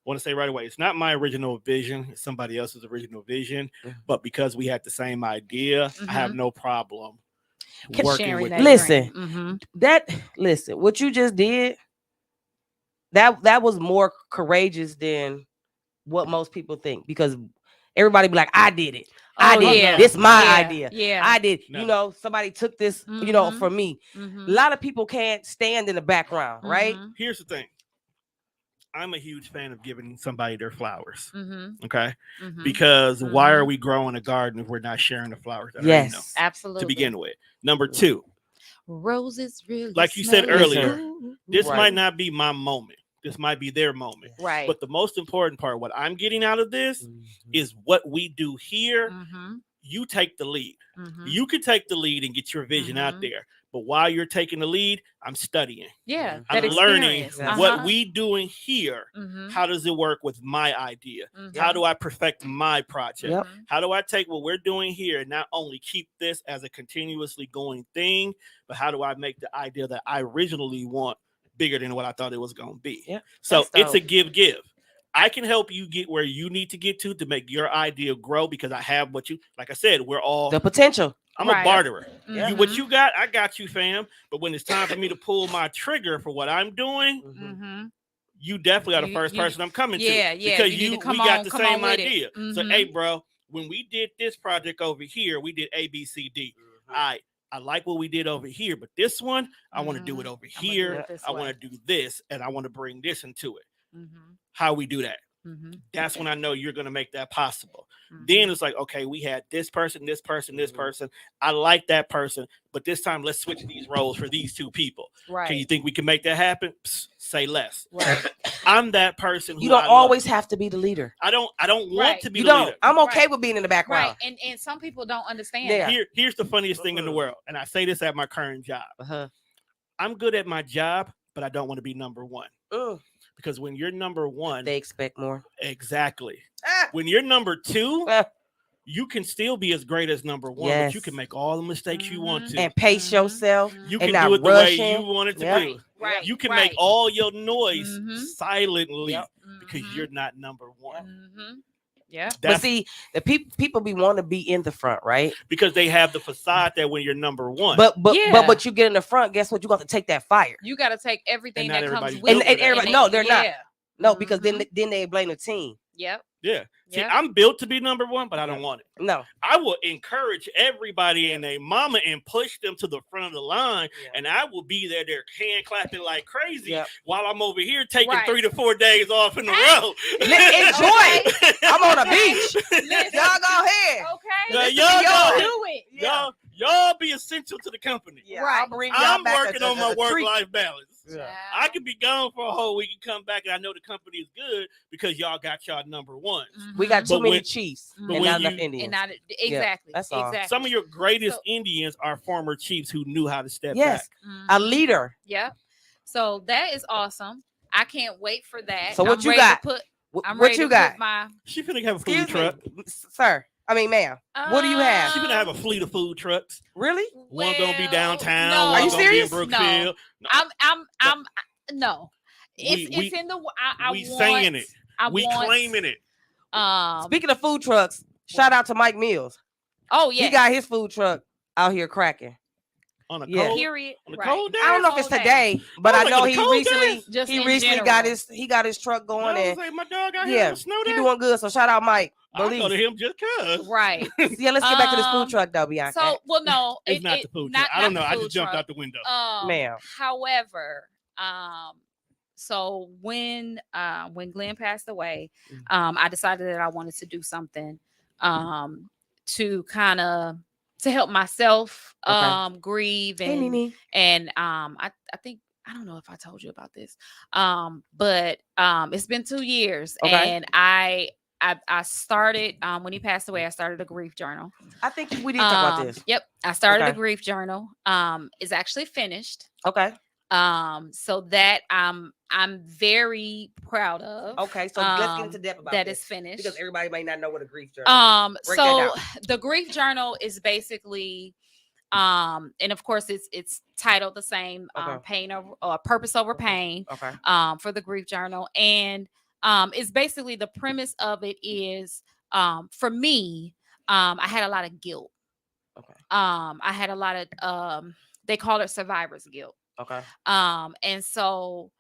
want to say right away, it's not my original vision, it's somebody else's original vision. Mhm. But because we had the same idea, I have no problem working Sharing with that them. Listen. dream. Listen, what you just did, that was more courageous than what most people think, because everybody be like, I did it. I Oh, did yeah. it. This my Yeah. idea. Yeah. I did. No. Somebody took this, Mhm. for me. Mhm. A lot of people can't stand in the background, right? Mhm. Here's the thing. I'm a huge fan of giving somebody their flowers. Mhm. Okay. Mhm. Because why are Mhm. we growing a garden if we're not sharing the flowers that are in them Yes. Absolutely. to begin with? Number two, Roses really like you said smell earlier, good. this Right. might not be my moment. This might be their moment. Right. But the most important part, what I'm getting out of this is what we do here. Mhm. You take the lead. Mhm. You can take the lead and get your vision out Mhm. there. But while you're taking the lead, I'm studying. Yeah. Mhm. That I'm learning experience. what Uh-huh. we doing here. Mhm. How does it work with my idea? Mhm. How do I perfect my project? Yep. How do I take what we're doing here and not only keep this as a continuously going thing, but how do I make the idea that I originally want bigger than what I thought it was going to be? Yeah, So that's it's a dope. give. I can help you get where you need to get to make your idea grow because I have what you, like I said, we're all, The potential. I'm Right. a barterer. Yeah. You, what you got, I got you, fam. But when it's time for me to pull my trigger for what I'm doing, Mhm. you definitely are the You- first you- person I'm coming Yeah, to. yeah, Because you need to come we got on- the come same on with it. idea. So, Mhm. hey, bro, when we did this project over here, we did A, B, C, D. I like what we did over here, but this one, I want to do it over I'ma do here. it this I way. want to do this, and I want to bring this into it. Mhm. How we do that? Mhm. That's when I know you're going to make that possible. Mhm. Then it's like, okay, we had this person, this person, this person. I like that person, but this time let's switch these roles for these two people. Right. Can you think we can make that happen? Psst, say less. Right. I'm that person who You don't I always love. have to be the leader. I don't want Right. to be You the don't. leader. I'm okay Right. with being in the Right. background. And some people don't understand Yeah. that. Here's the funniest thing in the world, and I say this at my current job. Uh-huh. I'm good at my job, but I don't want to be number one. Mm. Because when you're number one, They expect more. exactly. Ah. When you're number two, Ah. you can still be as great as number one, but you Yes. can make all the mistakes you want to. And pace Mhm. yourself. You and can not do it the way rushing. you want it to Yeah. do. Right. You can right. make all your noise Mhm. silently Yep. because Mhm. you're not number one. Mhm. Yeah. But That's see, the people be want to be in the front, right? because they have the facade that when you're number one. But Yeah. but you get in the front, guess what? You got to take that fire. You got to take everything And not that comes everybody's with built it. for that. everybody- no, they're not. Yeah. No, because Mhm. then they blame the team. Yep. yeah. See, Yep. I'm built to be number one, but I don't want it. No. I will encourage everybody and their mama and push them to the front of the line, and I will be there, they're hand clapping like crazy Yep. while I'm over here taking Right. 3 to 4 days off in a Hey. row. Enjoy. I'm on a beach. Listen. Y'all go ahead. Okay. Now, Listen y'all to go yours. ahead. Do it. Yeah. Y'all be essential to the company. Yeah, Right. I'll bring y'all I'm back working a- on my a treat. work-life balance. Yeah. I could be gone for a whole week and come back, and I know the company is good because y'all got y'all number ones. We got too But many when- chiefs but and when not you- enough Indians. And not exactly. that's all. Exactly. Some of your greatest So- Indians are former chiefs who knew how to step Yes, back. Mhm. a leader. Yep. So that is awesome. I can't wait for that. So what I'm you ready got? To put, I'm What ready you to got? Put my, She finna have a food Excuse truck. me, sir. I mean, ma'am. What do you have? She finna have a Um, fleet of food trucks. Really? One gonna be well, downtown. no. Are One you gonna be in serious? No, Brookfield. No, no. we It's in the. I we want. saying it. I We want. claiming it. Speaking of food trucks, shout out to Mike Mills. Oh He yeah. got his food truck out here cracking. On a Yeah. cold, Period. on a Right. cold day. I don't know if it's Cold day. today, but I I was like, know on a he cold recently day? Just he in recently general. got his truck I going was and like, my dog out here yeah, on a snow he day. doing good. So shout out Mike. I go to Believe. him just cause. Right. Yeah, let's get back to this food Um, truck though, Bianca. So, well, no, It's not the food truck. I don't know. the I food just jumped truck. out the window. Ma'am. However, so when Glenn passed away, I decided that I wanted to do something, to kind of to help myself, Okay. grieve Hey, Nene. and I think. I don't know if I told you about this, but it's been 2 years, Okay. and I started when he passed away. I started a grief journal. I think we did talk about this. Yep, I started a Okay. grief journal. It's actually finished. Okay. So that I'm very proud of. Okay. So let's get into depth about that this, is finished. because everybody may not know what a grief journal is. Break that So down. the grief journal is basically and of course it's titled the same, Okay. pain over purpose over pain, Okay. for the grief journal. And it's basically, the premise of it is, for me, I had a lot of guilt. Okay. I had a lot of they call it survivor's guilt. Okay. And so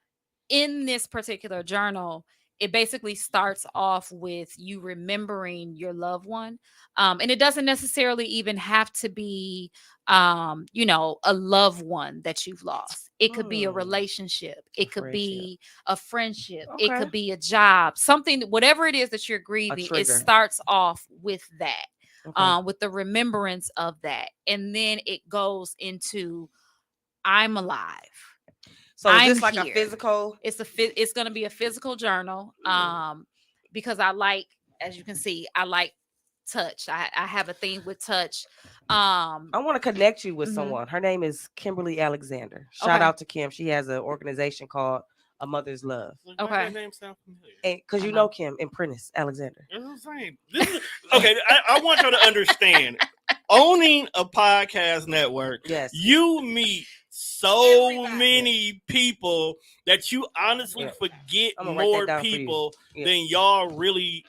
in this particular journal, it basically starts off with you remembering your loved one. And it doesn't necessarily even have to be, a loved one that you've lost. It could be a relationship. It could be a friendship. It Okay. could be a job, something, whatever it is that you're grieving. It trigger. starts off with that, Okay. with the remembrance of that. And then it goes into, I'm alive. So is I'm this like here. a physical? It's going to be a physical journal, because I like, as you can see, I like touch. I have a thing with touch. I want to connect you with Mhm. someone. Her name is Kimberly Alexander. Shout Okay. out to Kim. She has an organization called A Mother's Love. Like, why Okay. that name sound familiar? And because you know Kim and Prentice Alexander. That's what I'm saying. This is, okay, I want you to understand. Owning a podcast network, Yes. you meet so Everybody. many people that you honestly Yeah. forget I'm gonna write that more down for you. people Yeah. than y'all really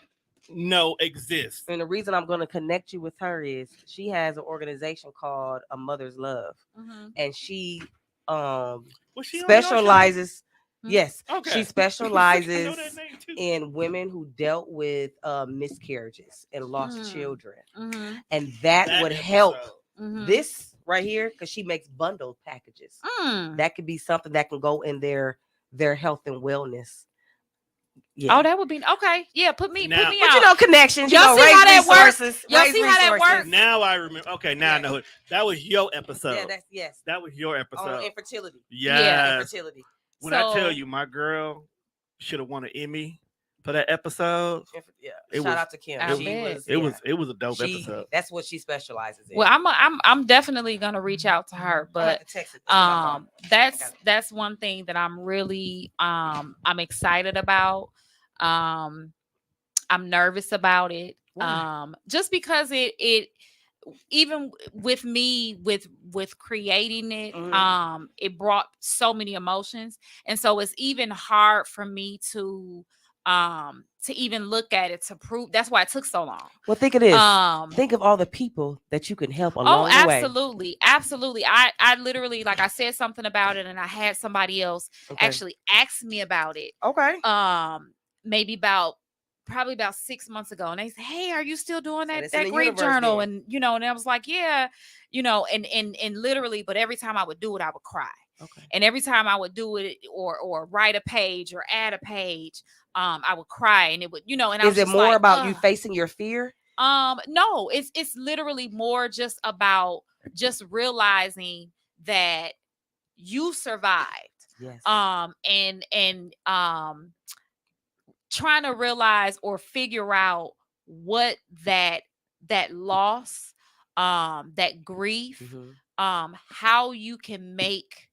know exist. And the reason I'm going to connect you with her is she has an organization called A Mother's Love, Mhm. and she Was she on your show? specializes. Mhm. Yes, Okay. she I know specializes that name too. in women who dealt with miscarriages and lost Mm. children, Mhm. and that would help episode. Mhm. this right here, because she makes bundled packages. Mm. That could be something that can go in their health and wellness. Yeah. Oh, that would be okay. Yeah, put me Now- out. But you know, connections. You Y'all know, see raise how that works? resources. Y'all raise see how that resources. works? Now I remember. Okay, now I Yeah. know it. That was your episode. Yeah, that's yes. That was your episode. On infertility. Yes. Infertility. When I tell So- you, my girl should have won an Emmy for that episode. Yeah. It Shout was- out to Kim. I She bet. was. It yeah. was a dope episode. That's what she specializes in. Well, I'm definitely gonna reach out to her, I'm but gonna have to text it. That's my phone. that's one thing that I'm really I'm excited about. I'm nervous about it. Why? Just because it even with me with creating it, Mhm. it brought so many emotions, and so it's even hard for me to even look at it to prove. That's why it took so long. Well, think of this. Um, Think of all the people that you can help Oh, along the way. absolutely. I literally, like, I said something about it, and I had somebody else Okay. actually ask me about it. Okay. Maybe probably about 6 months ago, and they said, "Hey, are you still doing So that it's in the grief universe journal?" then. And and I was like, "Yeah," and literally, but every time I would do it, I would cry. Okay. And every time I would do it or write a page or add a page, I would cry, and it would, and I was Is it just more like, about you "Ugh." facing your fear? No, it's literally more just about just realizing that you survived. Yes. And trying to realize or figure out what that loss, that grief, Mhm. how you can make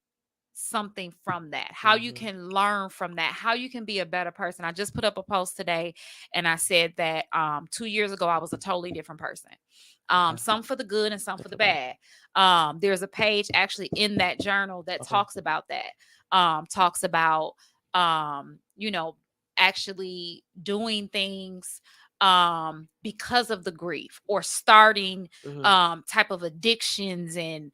something from that, how you Mhm. can learn from that, how you can be a better person. I just put up a post today and I said that 2 years ago I was a totally different person. Okay. Some for the good and some for Some the for bad. bad. There's a page actually in that journal that Okay. talks about that. Talks about you know, actually doing things because of the grief, or starting Mhm. type of addictions, and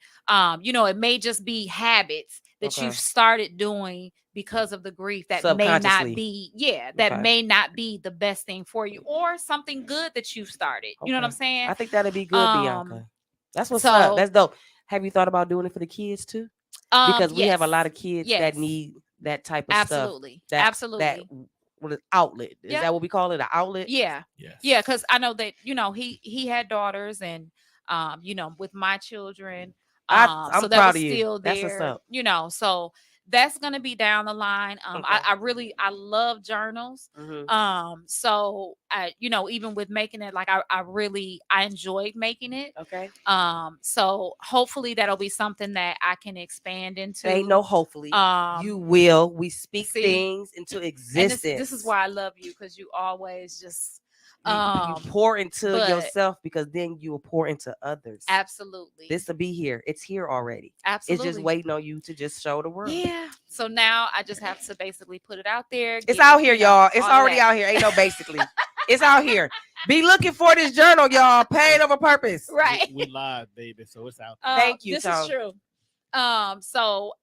you know, it may just be habits that Okay. you've started doing because of the grief that may not Subconsciously. be, yeah, that Okay. may not be the best thing for you, or something good that you've started, you know what I'm Okay. saying? I think that'd be good, um Bianca. That's what's up. so That's dope. Have you thought about doing it for the kids too? Because we have a lot yes, of kids that yes, need that type of stuff. absolutely, That absolutely. what is outlet? Is Yeah. that what we call it? An outlet? Yeah. Yeah, Yes. because I know that, you know, he had daughters, and you know, with my children, so I'm that proud was of you. still That's what's there, up. you know. So that's gonna be down the line. Okay. I really, I love journals. Mhm. So I, you know, even with making it, like I really, I enjoyed making it. Okay. So hopefully that'll be something that I can expand It ain't into. no hopefully. You Um will. We speak see, things into and this is existence. why I love you, because you always just You pour into but yourself because then you will pour into others. absolutely, This will be here. It's here already. It's just absolutely, waiting on you to just show the world. yeah. So now I just have to basically put it out there, It's get, out here, you know, y'all. It's all of already that. out here. Ain't no basically. It's out here. Be looking for this journal, y'all. Paid over purpose. Right. We live, baby, so it's out there. Thank you, This Tom. is true. So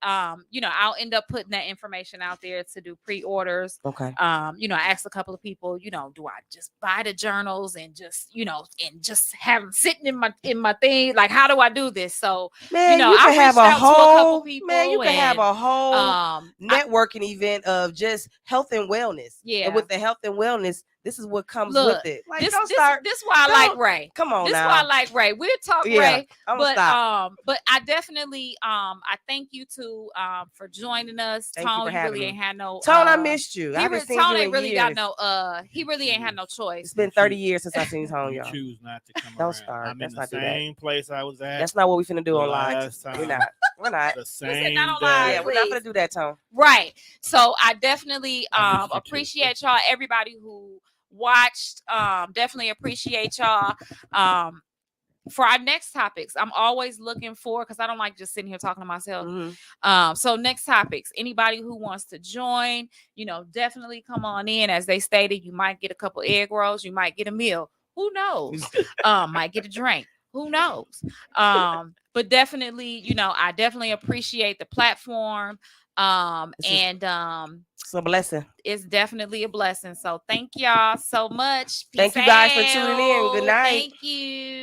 you know, I'll end up putting that information out there to do pre-orders. Okay. You know, I asked a couple of people, you know, do I just buy the journals and just, you know, and just have them sitting in my thing? Like, how do I do this? So, Man, you know, you I can have reached a out to a couple whole people, man, you can have and a whole I, networking event of just health and wellness. yeah. And with the health and wellness, this is what comes Look, with it. Like, this don't this start. this why I like Don't- Ray. Come on This now. why I like Ray. We'll talk Yeah, Ray. I'm gonna stop. But I definitely I thank you too for joining us. Thank you Tone, for you having really me. ain't had no Tone, I missed you. I haven't seen Tone you ain't in really got years. no he really ain't had no It's choice. been 30 years since I've seen Tone, You y'all. choose not to come Don't around. start. I'm in Let's the not do that. same place I was at That's not what we finna do the on live. last time. We're not. We're not. The said same not on day. live. Yeah, we're not please. gonna do that, Tone. Right. So I definitely I missed you too. appreciate y'all, everybody who watched. Definitely appreciate y'all. For our next topics, I'm always looking for, because I don't like just sitting here talking to myself. So next topics, anybody who wants to join, you know, definitely come on in. As they stated, you might get a couple egg rolls, you might get a meal. Who knows? Might get a drink. Who knows? But definitely, you know, I definitely appreciate the platform. And It's a blessing. it's definitely a blessing. So thank y'all so much. Peace Thank you guys for tuning in. Good out. night. Thank you.